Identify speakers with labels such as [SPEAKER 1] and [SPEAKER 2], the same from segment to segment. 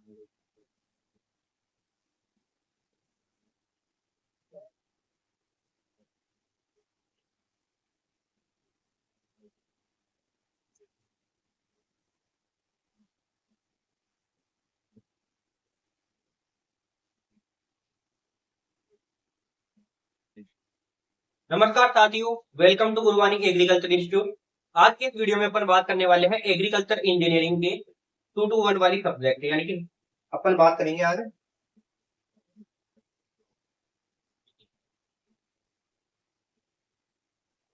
[SPEAKER 1] नमस्कार साथियों, welcome to गुरुवानी agriculture institute. आज के इस वीडियो में अपन बात करने वाले हैं एग्रीकल्चर इंजीनियरिंग के 2 to 1 वाली सब्जेक्ट, यानी कि अपन बात करेंगे आज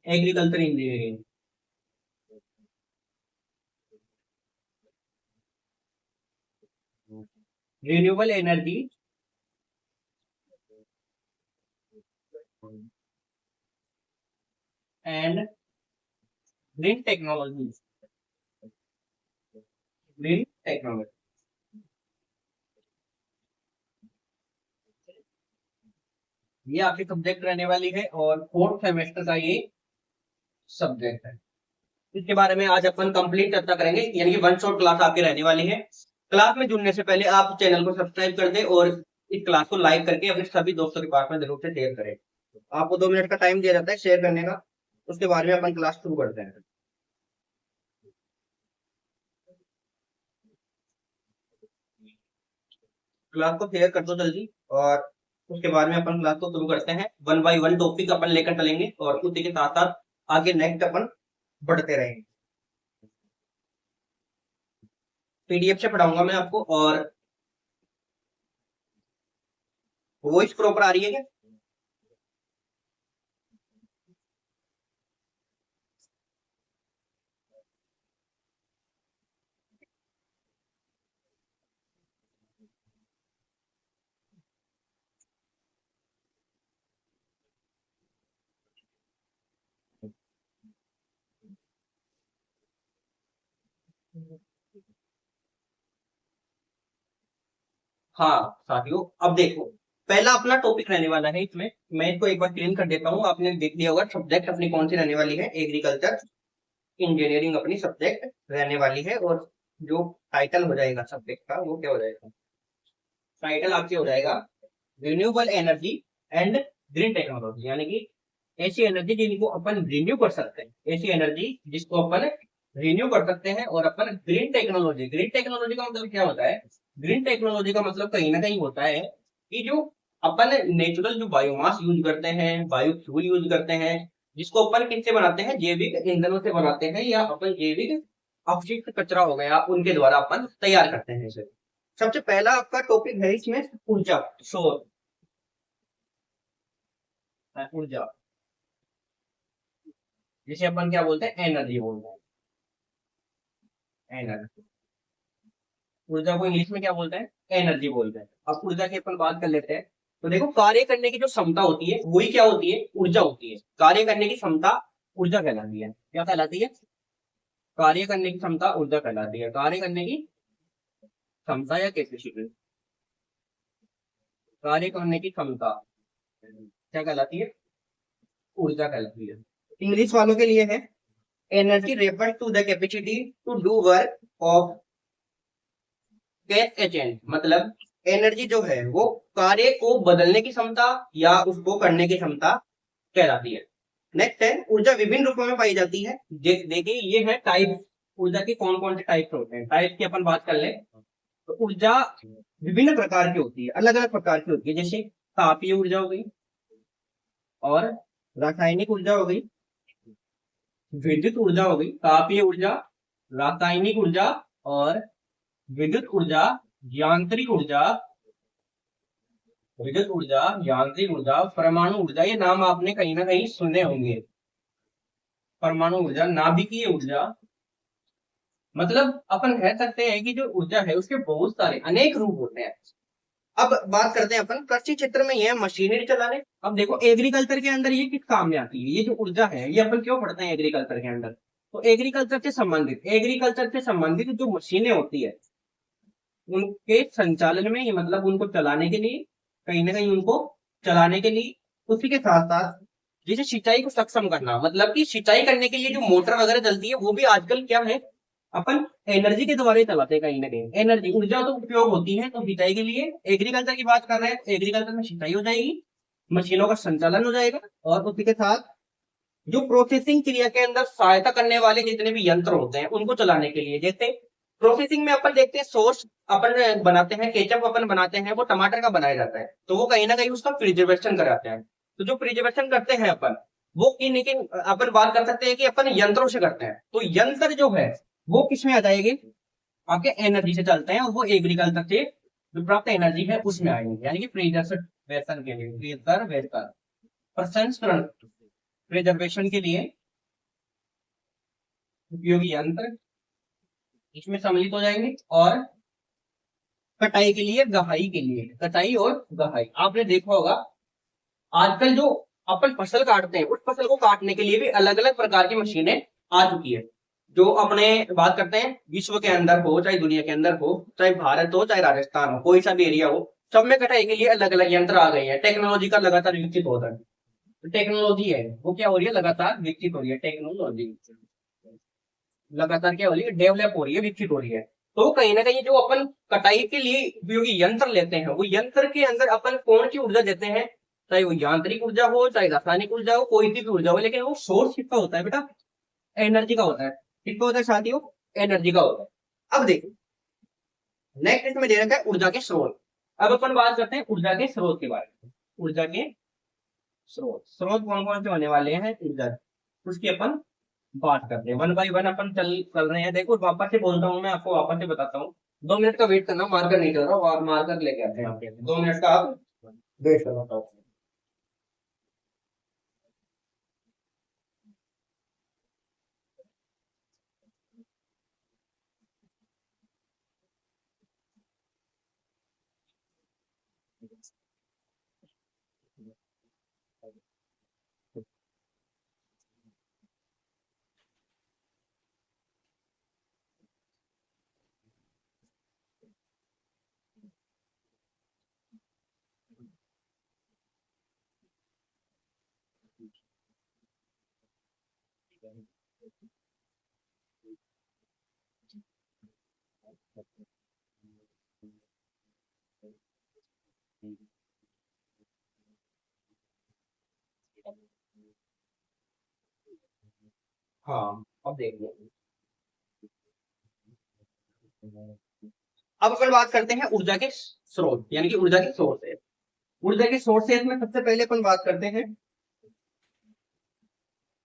[SPEAKER 1] agriculture engineering, renewable energy and green technology. Green technology ये आपकी सब्जेक्ट रहने वाली है और 4th सेमेस्टर का ये सब्जेक्ट है। इसके बारे में आज अपन कंप्लीट चर्चा करेंगे, यानी कि वन शॉट क्लास आपकी रहने वाली है। क्लास में जुड़ने से पहले आप चैनल को सब्सक्राइब कर दें और इस क्लास को लाइक करके अपने सभी दोस्तों के पास में जरूर से शेयर करें। आपको 2 मिनट का टाइम दिया जाता है शेयर करने का, उसके बाद में अपन क्लास शुरू करते हैं। क्लास को शेयर कर दो जल्दी, और उसके बाद में अपन क्लास को शुरू करते हैं। 1 by 1 टॉपिक अपन लेकर चलेंगे और उसी के साथ साथ आगे नेक्स्ट अपन बढ़ते रहेंगे। पीडीएफ से पढ़ाऊंगा मैं आपको, और वॉइस प्रॉपर आ रही है क्या? हाँ साथियों, अब देखो, पहला अपना टॉपिक रहने वाला है इसमें। मैं इसको एक बार क्लीन कर देता हूँ। आपने देख लिया होगा सब्जेक्ट अपनी कौन सी रहने वाली है, एग्रीकल्चर इंजीनियरिंग अपनी सब्जेक्ट रहने वाली है। और जो टाइटल हो जाएगा सब्जेक्ट का वो क्या हो जाएगा? टाइटल आपके हो जाएगा renewable energy and green technology, यानी कि ऐसी एनर्जी जिनको अपन रिन्यू कर सकते हैं, ऐसी एनर्जी जिसको अपन रिन्यू कर सकते हैं। और अपन ग्रीन टेक्नोलॉजी, ग्रीन टेक्नोलॉजी का मतलब क्या होता है? ग्रीन टेक्नोलॉजी का मतलब कहीं ना कहीं होता है कि जो अपन नेचुरल जो बायोमास यूज करते हैं, बायो फ्यूल यूज करते हैं, जिसको अपन किससे बनाते हैं, जैविक ईंधनों से बनाते हैं, या अपन जैविक अपशिष्ट कचरा हो गया उनके द्वारा अपन तैयार करते हैं इसे। सबसे पहला आपका टॉपिक है इसमें ऊर्जा, सौर ऊर्जा, जिसे अपन क्या बोलते हैं, एनर्जी बोलते हैं। एनर्जी, ऊर्जा को इंग्लिश में क्या बोलते हैं? एनर्जी बोलते हैं। अब ऊर्जा की अपन बात कर लेते हैं। तो देखो, कार्य करने की जो क्षमता होती है वही क्या होती है? ऊर्जा होती है। कार्य करने की क्षमता ऊर्जा कहलाती है। क्या कहलाती है? कार्य करने की क्षमता ऊर्जा कहलाती है। कार्य करने की क्षमता या कैपेसिटी, कार्य करने की क्षमता क्या कहलाती है? ऊर्जा कहलाती है। इंग्लिश वालों के लिए है energy refer to the capacity to do work of agent. मतलब एनर्जी जो है वो कार्य को बदलने की क्षमता या उसको करने की क्षमता कहलाती है। नेक्स्ट है ऊर्जा विभिन्न रूपों में पाई जाती है। देखिए ये है टाइप, ऊर्जा के कौन कौन से टाइप होते हैं। टाइप की अपन बात कर ले तो ऊर्जा विभिन्न प्रकार की होती है, अलग अलग प्रकार की होती है। जैसे तापीय ऊर्जा हो गई, और रासायनिक ऊर्जा हो गई, विद्युत ऊर्जा हो गई। तापीय ऊर्जा, रासायनिक ऊर्जा, और विद्युत ऊर्जा, यांत्रिक ऊर्जा, विद्युत ऊर्जा, यांत्रिक ऊर्जा, परमाणु ऊर्जा। ये नाम आपने कहीं ना कहीं सुने होंगे। परमाणु ऊर्जा, नाभिकीय ऊर्जा। मतलब अपन कह सकते हैं कि जो ऊर्जा है उसके बहुत सारे अनेक रूप होते हैं। अब बात करते हैं अपन कृषि क्षेत्र में यह मशीनरी चलाने। अब देखो एग्रीकल्चर के अंदर ये किस काम में आती है? ये जो ऊर्जा है ये अपन क्यों पढ़ते हैं एग्रीकल्चर के अंदर? तो एग्रीकल्चर से संबंधित जो मशीनें होती है उनके संचालन में, मतलब उनको चलाने के लिए, कहीं ना कहीं उनको चलाने के लिए, उसी के साथ साथ जैसे सिंचाई को सक्षम करना, मतलब कि सिंचाई करने के लिए जो मोटर वगैरह चलती है वो भी आजकल क्या है, अपन एनर्जी के द्वारा ही चलाते हैं कहीं ना कहीं। एनर्जी ऊर्जा तो उपयोग होती है तो सिंचाई के लिए। एग्रीकल्चर की बात कर रहे हैं, एग्रीकल्चर में सिंचाई हो जाएगी, मशीनों का संचालन हो जाएगा, और उसी के साथ जो प्रोसेसिंग क्रिया के अंदर सहायता करने वाले जितने भी यंत्र होते हैं उनको चलाने के लिए। जैसे प्रोसेसिंग में अपन देखते हैं सॉस अपन बनाते हैं, केचप अपन बनाते हैं, वो टमाटर का बनाया जाता है, तो वो कहीं ना कहीं उसका प्रिजर्वेशन कराते हैं। तो जो प्रिजर्वेशन करते हैं अपन, वो लेकिन अपन बात कर सकते हैं कि अपन यंत्रों से करते हैं। तो यंत्र जो है वो किसमें आ जाएंगे, आपके एनर्जी से चलते हैं, और वो एग्रीकल्चर से जो प्राप्त एनर्जी है उसमें आएंगे, यानी कि प्रिजर्वेशन के लिए, प्रिजर्वेशन प्रसंस्करण, प्रिजर्वेशन के लिए उपयोगी यंत्र इसमें सम्मिलित हो जाएंगे। और कटाई के लिए, गहाई के लिए, कटाई और गहाई आपने देखा होगा आजकल जो अपन फसल काटते हैं उस फसल को काटने के लिए भी अलग अलग प्रकार की मशीनें आ चुकी है। जो अपने बात करते हैं विश्व के अंदर हो चाहे दुनिया के अंदर हो, चाहे भारत हो चाहे राजस्थान हो, कोई सा भी एरिया हो, सब में कटाई के लिए अलग अलग यंत्र आ गए हैं। टेक्नोलॉजी का लगातार विकसित होता है, टेक्नोलॉजी है वो क्या हो रही है, लगातार विकसित हो रही है। टेक्नोलॉजी लगातार क्या हो रही है, डेवलप हो रही है, विकसित हो रही है। तो कहीं ना कहीं जो अपन कटाई के लिए उपयोगी यंत्र लेते हैं, वो यंत्र के अंदर अपन कौन सी ऊर्जा देते हैं, चाहे वो यांत्रिक ऊर्जा हो चाहे रासायनिक ऊर्जा हो, कोई सी भी ऊर्जा हो, लेकिन वो सोर्स किसका होता है बेटा, एनर्जी का होता है। किसका होता है साथियों, एनर्जी का होता है। अब देखो नेक्स्ट इसमें दे रखा है ऊर्जा के स्रोत। अब अपन बात करते हैं ऊर्जा के स्रोत के बारे में। ऊर्जा के स्रोत कौन कौन से होने वाले हैं ऊर्जा, उसकी अपन बात करते हैं। वन बाई वन अपन चल रहे हैं। देखो वापस से बोलता हूँ, मैं आपको वापस से बताता हूँ। 2 मिनट का वेट करना, मार्कर नहीं कर रहा, मार्कर लेके आते हैं आपके 2 मिनट का आप वेट करना। हाँ अब देखिए, अब अपन बात करते हैं ऊर्जा के स्रोत, यानी कि ऊर्जा के सोर्सेज। ऊर्जा के सोर्सेज में सबसे पहले अपन बात करते हैं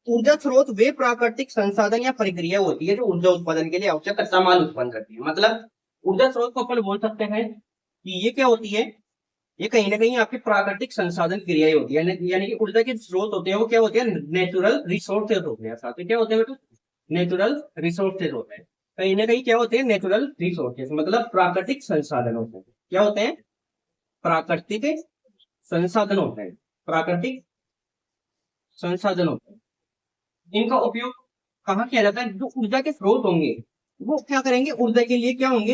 [SPEAKER 1] ऊर्जा स्रोत वे प्राकृतिक संसाधन या प्रक्रिया होती है जो ऊर्जा उत्पादन के लिए आवश्यक कच्चा माल उत्पन्न करती है। मतलब ऊर्जा स्रोत को अपन बोल सकते हैं कि ये क्या होती है, ये कहीं ना कहीं आपकी प्राकृतिक संसाधन क्रियाएं होती है। यानी कि ऊर्जा के स्रोत होते हैं वो क्या होते हैं, नेचुरल रिसोर्सेज होते हैं। साथ में क्या होते हैं बेटा, नेचुरल रिसोर्सेज होते हैं। कहीं ना कहीं क्या होते हैं, नेचुरल रिसोर्सेज मतलब प्राकृतिक संसाधन होते हैं। क्या होते हैं, प्राकृतिक संसाधन होते हैं, प्राकृतिक संसाधन होते हैं। इनका उपयोग कहाँ किया जाता है, जो ऊर्जा के स्रोत होंगे वो क्या करेंगे, ऊर्जा के लिए क्या होंगे,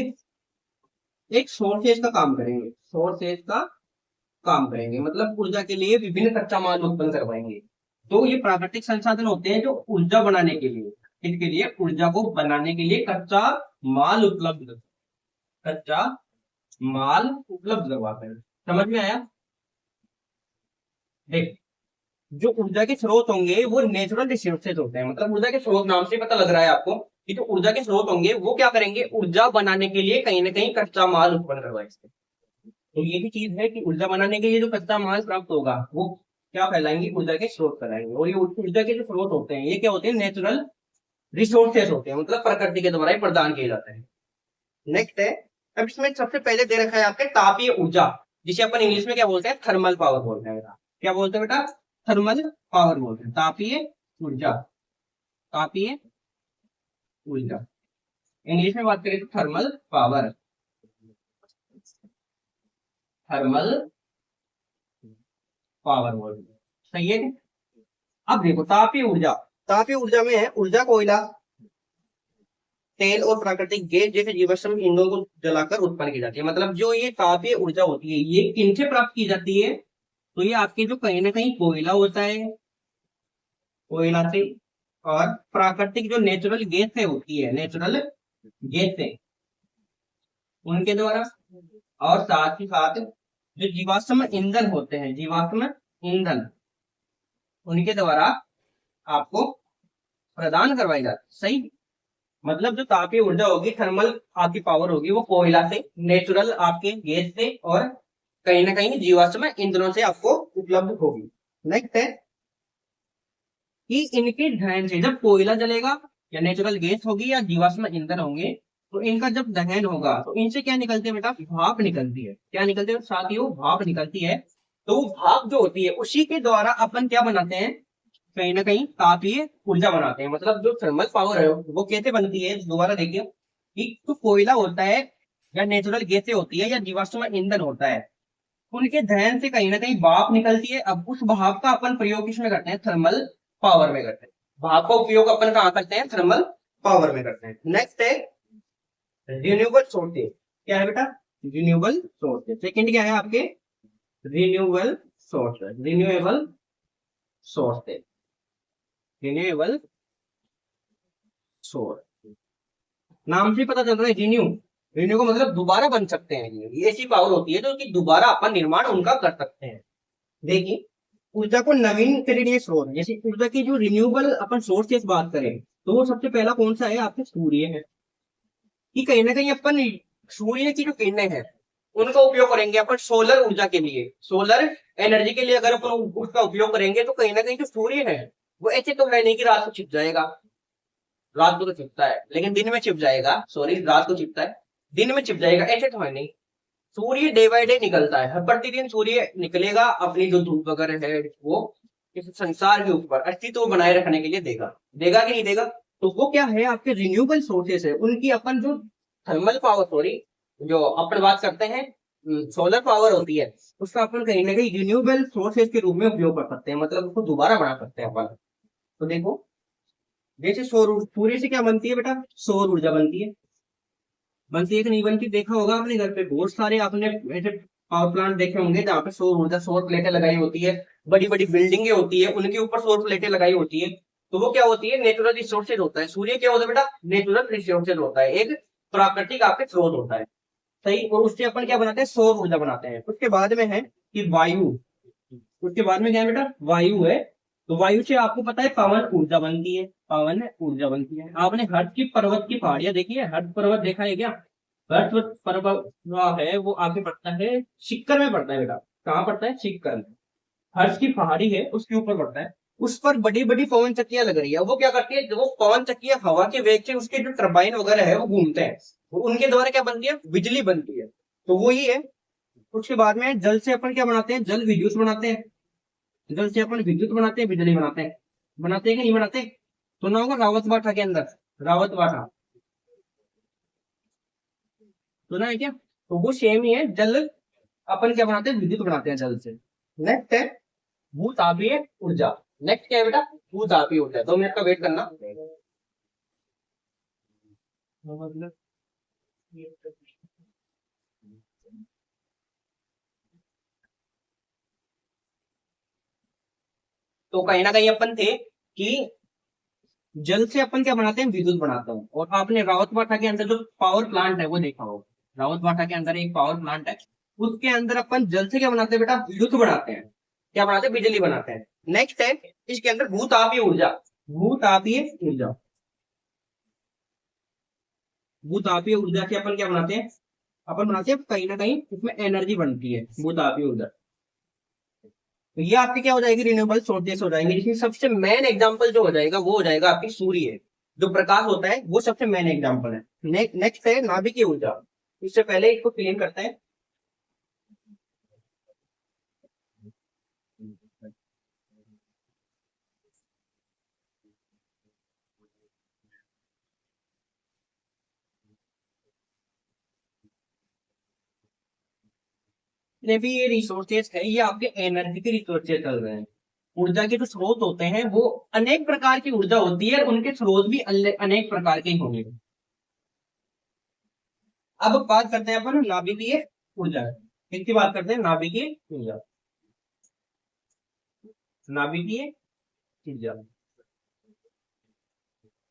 [SPEAKER 1] एक सोर्सेज का काम करेंगे, सोर्सेज का काम करेंगे, मतलब ऊर्जा के लिए विभिन्न कच्चा माल उत्पन्न करवाएंगे। तो ये प्राकृतिक संसाधन होते हैं जो ऊर्जा बनाने के लिए, इसके लिए ऊर्जा को बनाने के लिए कच्चा माल उपलब्ध, कच्चा माल उपलब्ध करवाते हैं। समझ में आया। देख, जो ऊर्जा के स्रोत होंगे वो नेचुरल रिसोर्सेज होते हैं। मतलब ऊर्जा के स्रोत नाम से पता लग रहा है आपको कि जो ऊर्जा के स्रोत होंगे वो क्या करेंगे, ऊर्जा बनाने के लिए कहीं ना कहीं कच्चा माल उत्पन्न करवाएंगे। तो ये भी चीज है कि ऊर्जा बनाने के लिए जो कच्चा माल प्राप्त होगा वो क्या फैलाएंगे, ऊर्जा के स्रोत फैलाएंगे। और ये ऊर्जा के जो स्रोत होते हैं ये क्या होते हैं, नेचुरल रिसोर्सेज होते हैं, मतलब प्रकृति के द्वारा ही प्रदान किए जाते हैं। नेक्स्ट है, अब इसमें सबसे पहले दे रखा है आपके तापीय ऊर्जा, जिसे अपन इंग्लिश में क्या बोलते हैं, थर्मल पावर बोलते हैं बेटा। क्या बोलते हैं बेटा, थर्मल पावर बोलते हैं, तापीय ऊर्जा, तापीय ऊर्जा। इंग्लिश में बात करें तो थर्मल पावर, थर्मल पावर बोलते हैं। सही है। अब देखो तापीय ऊर्जा, तापीय ऊर्जा में है ऊर्जा कोयला, तेल और प्राकृतिक गैस जैसे जीवाश्म ईंधनों को जलाकर उत्पन्न की जाती है। मतलब जो ये तापीय ऊर्जा होती है ये किनसे प्राप्त की जाती है, तो ये आपके जो कहीं ना कहीं कोयला होता है, कोयला से, और प्राकृतिक जो नेचुरल गैस है होती है, नेचुरल गैसें उनके द्वारा, और साथ ही साथ जो जीवाश्म ईंधन होते हैं, जीवाश्म ईंधन उनके द्वारा आपको प्रदान करवाई जाती। सही, मतलब जो तापीय ऊर्जा होगी, थर्मल आपकी पावर होगी, वो कोयला से, नेचुरल आपके गैस से, और कहीं ना कहीं जीवाश्म ईंधनों से आपको उपलब्ध होगी। नेक्स्ट है कि इनके दहन से, जब कोयला जलेगा या नेचुरल गैस होगी या जीवाश्म ईंधन होंगे, तो इनका जब दहन होगा तो इनसे क्या निकलती है बेटा, भाप निकलती है। क्या निकलती है साथियों, भाप निकलती है। तो भाप जो होती है उसी के द्वारा अपन क्या बनाते हैं, कहीं ना कहीं तापीय ऊर्जा बनाते हैं। मतलब जो थर्मल पावर है वो कैसे बनती है, दोबारा देखिए कि जो कोयला होता है या नेचुरल गैसें होती है या जीवाश्म ईंधन होता है, उनके दहन से कहीं ना कहीं भाप निकलती है। अब उस भाप का अपन प्रयोग किसमें करते हैं, थर्मल पावर में करते हैं। भाप का उपयोग अपन कहाँ करते हैं, थर्मल पावर में करते हैं। नेक्स्ट है रिन्यूएबल सोर्सेज। क्या है बेटा, रिन्यूएबल सोर्सेज। सेकंड क्या है आपके, renewable sources, renewable sources, renewable source. नाम से पता चल रहा है रिन्यू, रिन्यू का मतलब दोबारा बन सकते हैं। ये ऐसी पावर होती है जो कि दोबारा अपन निर्माण उनका कर सकते हैं। देखिए, ऊर्जा को नवीनकरणीय स्रोत, जैसे ऊर्जा की जो रिन्यूएबल अपन सोर्स की बात करें, तो वो सबसे पहला कौन सा है, आपके सूर्य है। कि कहीं ना कहीं अपन सूर्य की जो किरणें हैं उनका उपयोग करेंगे अपन सोलर ऊर्जा के लिए, सोलर एनर्जी के लिए। अगर अपन उसका उपयोग करेंगे तो कहीं ना कहीं जो सूर्य है वो ऐसे तो है नहीं कि रात को छिप जाएगा। रात को तो छिपता है लेकिन दिन में छिप जाएगा, सॉरी रात को छिपता है दिन में छिप जाएगा, ऐसे तो है नहीं। सूर्य डे बाय डे निकलता है, हर प्रतिदिन सूर्य निकलेगा, अपनी जो धूप वगैरह है वो इस संसार के ऊपर अस्तित्व बनाए रखने के लिए देगा। देगा कि नहीं देगा। तो वो क्या है, आपके रिन्यूएबल सोर्सेस है, उनकी अपन जो थर्मल पावर, सॉरी जो अपन बात करते हैं सोलर पावर होती है, उसका अपन कहीं ना कहीं रिन्यूएबल सोर्सेज के रूप में उपयोग कर सकते हैं, मतलब उसको दोबारा बना सकते हैं अपन। तो देखो, जैसे सूर्य से क्या बनती है बेटा, सौर ऊर्जा बनती है। बनती है कि नहीं बनती, देखा होगा अपने घर पे बहुत सारे आपने ऐसे पावर प्लांट देखे होंगे जहाँ पे सौर ऊर्जा, सौर प्लेटें लगाई होती है। बड़ी बड़ी बिल्डिंगें होती है, उनके ऊपर सौर प्लेटें लगाई होती है। तो वो क्या होती है, नेचुरल रिसोर्सेज होता है। सूर्य क्या होता है बेटा, नेचुरल रिसोर्सेज होता है, एक प्राकृतिक आपके स्रोत होता है। सही, और उससे अपन क्या बनाते हैं, सौर ऊर्जा बनाते हैं। उसके बाद में है कि वायु, उसके बाद में क्या है बेटा, वायु है। तो वायु से आपको पता है पवन ऊर्जा बनती है, पवन ऊर्जा बनती है। आपने हर्ष की पर्वत की पहाड़ियां देखी है, हर्ष पर्वत देखा है क्या। हर्ष पर्वत जो है वो आगे पड़ता है, सिक्कर में पड़ता है बेटा। कहाँ पड़ता है, सिक्कर में। हर्ष की पहाड़ी है उसके ऊपर पड़ता है। उस पर बड़ी बड़ी पवन चक्कियां लग रही है। वो क्या करती है, वो पवन चक्कियां हवा के वेग से उसके जो टरबाइन वगैरह है वो घूमते हैं, उनके द्वारा क्या बनती है, बिजली बनती है। तो वही है। उसके बाद में जल से अपन क्या बनाते हैं, जल विद्युत बनाते हैं। जल से अपन विद्युत बनाते हैं, बिजली बनाते हैं कि नहीं बनाते। सुना होगा रावत बाठा के अंदर, रावत बाठा सुना है क्या। तो वो सेम ही है, जल अपन क्या बनाते हैं, विद्युत बनाते हैं जल से। नेक्स्ट है भूतापीय ऊर्जा। नेक्स्ट क्या है बेटा, भूतापीय ऊर्जा। 2 मिनट का वेट करना। तो कहीं ना कहीं अपन थे कि जल से अपन क्या बनाते हैं, विद्युत बनाते हैं। और आपने रावत बाठा के अंदर जो पावर प्लांट है वो देखा होगा, रावत बाठा के अंदर एक पावर प्लांट है, उसके अंदर अपन जल से क्या बनाते हैं बेटा, विद्युत बनाते हैं। क्या बनाते हैं, बिजली बनाते हैं। नेक्स्ट है इसके अंदर भूतापीय ऊर्जा। भूतापीय ऊर्जा, भूतापीय ऊर्जा से अपन क्या बनाते हैं, अपन बनाते हैं कहीं ना कहीं इसमें एनर्जी बनती है, भूतापीय ऊर्जा। तो ये आपकी क्या हो जाएगी, रिन्यूएबल सोर्सेस हो जाएंगे, जिसमें सबसे मेन एग्जांपल जो हो जाएगा वो हो जाएगा आपकी सूर्य। जो प्रकाश होता है वो सबसे मेन एग्जांपल है। नेक्स्ट है नाभिकीय ऊर्जा। इससे पहले इसको क्लीन करते हैं। जितने भी ये रिसोर्सेज है ये आपके एनर्जी के रिसोर्सेज चल रहे हैं। ऊर्जा के जो स्रोत होते हैं वो अनेक प्रकार की ऊर्जा होती है, उनके स्रोत भी अनेक प्रकार के होंगे। अब बात करते हैं अपन नाभिकीय ऊर्जा, किसकी बात करते हैं, नाभिकीय ऊर्जा। नाभिकीय ऊर्जा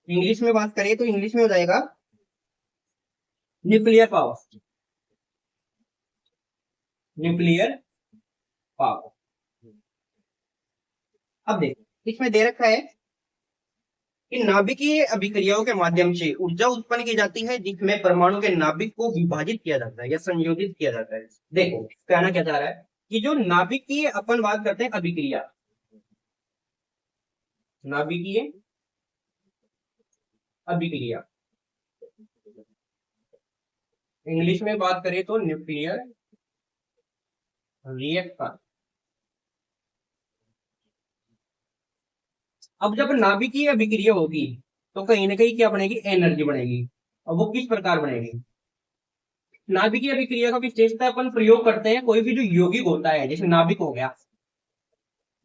[SPEAKER 1] इंग्लिश में बात करें तो इंग्लिश में हो जाएगा न्यूक्लियर पावर, न्यूक्लियर पावर। अब देखो इसमें दे रखा है कि नाभिकीय अभिक्रियाओं के माध्यम से ऊर्जा उत्पन्न की जाती है जिसमें परमाणु के नाभिक को विभाजित किया जाता है या संयोजित किया जाता है। देखो कहना क्या चाह रहा है कि जो नाभिकीय अपन बात करते हैं अभिक्रिया, नाभिकीय अभिक्रिया इंग्लिश में बात करें तो न्यूक्लियर रिएक्शन। अब जब नाभिकीय अभिक्रिया होगी तो कहीं ना कहीं क्या बनेगी, एनर्जी बनेगी। अब वो किस प्रकार बनेगी, नाभिकीय अभिक्रिया का विशेषता अपन प्रयोग करते हैं कोई भी जो यौगिक होता है, जैसे नाभिक हो गया,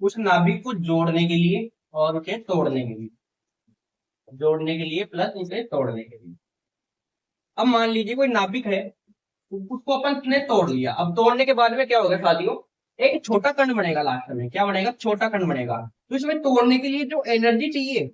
[SPEAKER 1] उस नाभिक को जोड़ने के लिए और उसे तोड़ने के लिए, जोड़ने के लिए प्लस उसे तोड़ने के लिए। अब मान लीजिए कोई नाभिक है, उसको अपन ने तोड़ लिया। अब तोड़ने के बाद में क्या होगा साथियों, एक छोटा कण बनेगा, लास्ट में क्या बनेगा, छोटा कण बनेगा। तो इसमें तोड़ने के लिए जो एनर्जी चाहिए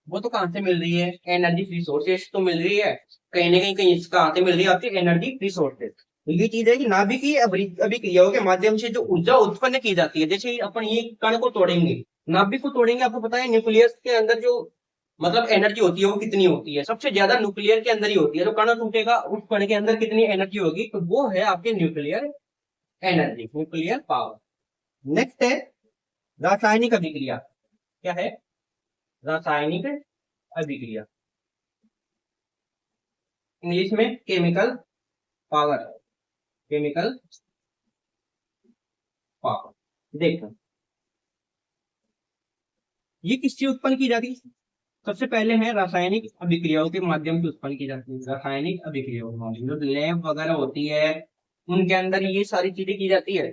[SPEAKER 1] वो तो कहां से मिल रही है, एनर्जी रिसोर्सेस तो मिल रही है कहीं ना कहीं कहां से मिल रही है, आपकी एनर्जी रिसोर्सेस। तो ये चीज है कि नाभिकीय अभिक्रियाओं के माध्यम से जो ऊर्जा उत्पन्न की जाती है, जैसे अपन ये कण को तोड़ेंगे, नाभिक को तोड़ेंगे, आपको पता है न्यूक्लियस के अंदर जो मतलब एनर्जी होती है वो कितनी होती है, सबसे ज्यादा न्यूक्लियर के अंदर ही होती है। तो कण टूटेगा, उस कण के अंदर कितनी एनर्जी होगी, तो वो है आपके nuclear energy, nuclear power. Next है रासायनिक अभिक्रिया। क्या है, रासायनिक अभिक्रिया, इंग्लिश में केमिकल पावर, केमिकल पावर। देखो ये किससे उत्पन्न की जाती है, सबसे पहले है रासायनिक अभिक्रियाओं के माध्यम से उत्पन्न की जाती है। रासायनिक अभिक्रियाओं जो लैब वगैरह होती है उनके अंदर ये सारी चीजें की जाती है,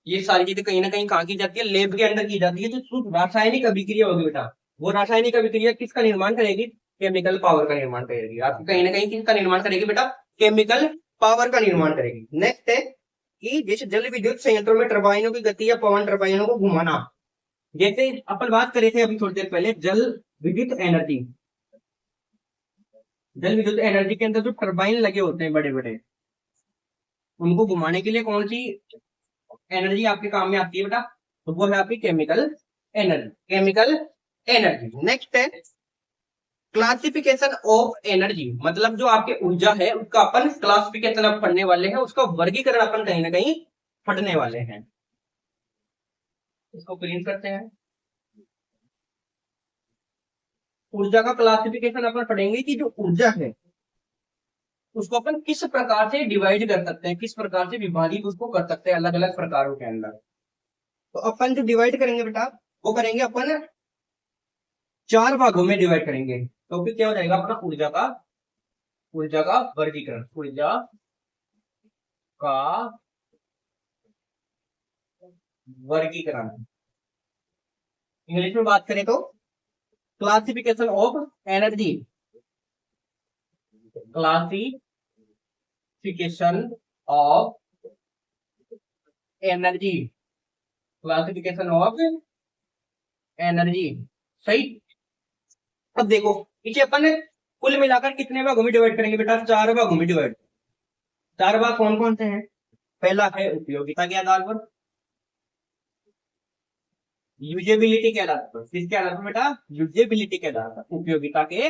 [SPEAKER 1] ये सारी चीजें कहीं ना कहीं कहाँ की जाती है, लैब के अंदर की जाती है। तो शुद्ध रासायनिक अभिक्रिया होगी बेटा, वो रासायनिक अभिक्रिया किसका निर्माण करेगी, केमिकल पावर का निर्माण करेगी। आपको कहीं ना कहीं किसका निर्माण करेगी बेटा, केमिकल पावर का निर्माण करेगी। नेक्स्ट है कि जैसे जल विद्युत संयंत्रों में टर्बाइनों की गति या पवन टर्बाइनों को घुमाना, जैसे अपन बात करे थे अभी थोड़ी देर पहले, जल विद्युत एनर्जी, जल विद्युत एनर्जी के अंदर जो टर्बाइन लगे होते हैं बड़े बड़े, उनको घुमाने के लिए कौन सी एनर्जी आपके काम में आती है बेटा, तो वो है आपकी chemical energy, chemical energy. Next है क्लासिफिकेशन ऑफ एनर्जी, मतलब जो आपके ऊर्जा है उसका अपन क्लासिफिकेशन अब पढ़ने वाले हैं, उसका वर्गीकरण अपन कहीं ना कहीं पढ़ने वाले हैं। इसको प्रिंट करते हैं। ऊर्जा का क्लासिफिकेशन अपन पढ़ेंगे कि जो ऊर्जा है उसको अपन किस प्रकार से डिवाइड कर सकते हैं, किस प्रकार से विभाजित उसको कर सकते हैं अलग अलग प्रकारों के अंदर। तो अपन जो डिवाइड करेंगे बेटा वो करेंगे अपन 4 भागों में डिवाइड करेंगे। तो फिर क्या हो जाएगा अपना ऊर्जा का वर्गीकरण, ऊर्जा का वर्गीकरण। इंग्लिश में बात करें तो classification of energy, classification of energy, classification of energy, सही। अब देखो इसे अपन कुल मिलाकर कितने भागों में डिवाइड करेंगे बेटा, 4 भागों में डिवाइड। 4 भाग कौन कौन से हैं, पहला है उपयोगिता के आधार पर, यूजेबिलिटी के आधार पर, किसके आधार पर बेटा, यूजेबिलिटी के आधार पर, उपयोगिता के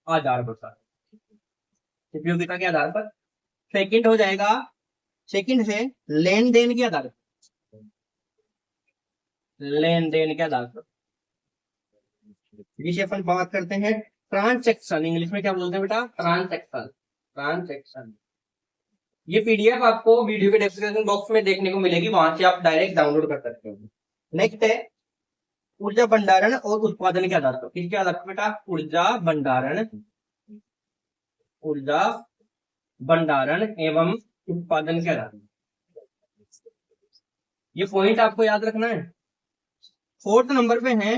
[SPEAKER 1] आधार पर, उपयोगिता के आधार पर। सेकंड हो जाएगा, सेकंड है लेन देन के आधार पर, लेन देन के आधार पर, जिसे अपन बात करते हैं ट्रांसैक्शन, इंग्लिश में क्या बोलते हैं बेटा, ट्रांसैक्शन, ट्रांसैक्शन। ये पीडीएफ आपको वीडियो के डिस्क्रिप्शन बॉक्स में देखने को मिलेगी, वहां से आप डायरेक्ट डाउनलोड कर सकते हो। नेक्स्ट है ऊर्जा भंडारण और उत्पादन के आधार पर, किसके आधार पर बेटा, ऊर्जा भंडारण, ऊर्जा भंडारण एवं उत्पादन के आधार पर। ये पॉइंट आपको याद रखना है। फोर्थ नंबर पे है,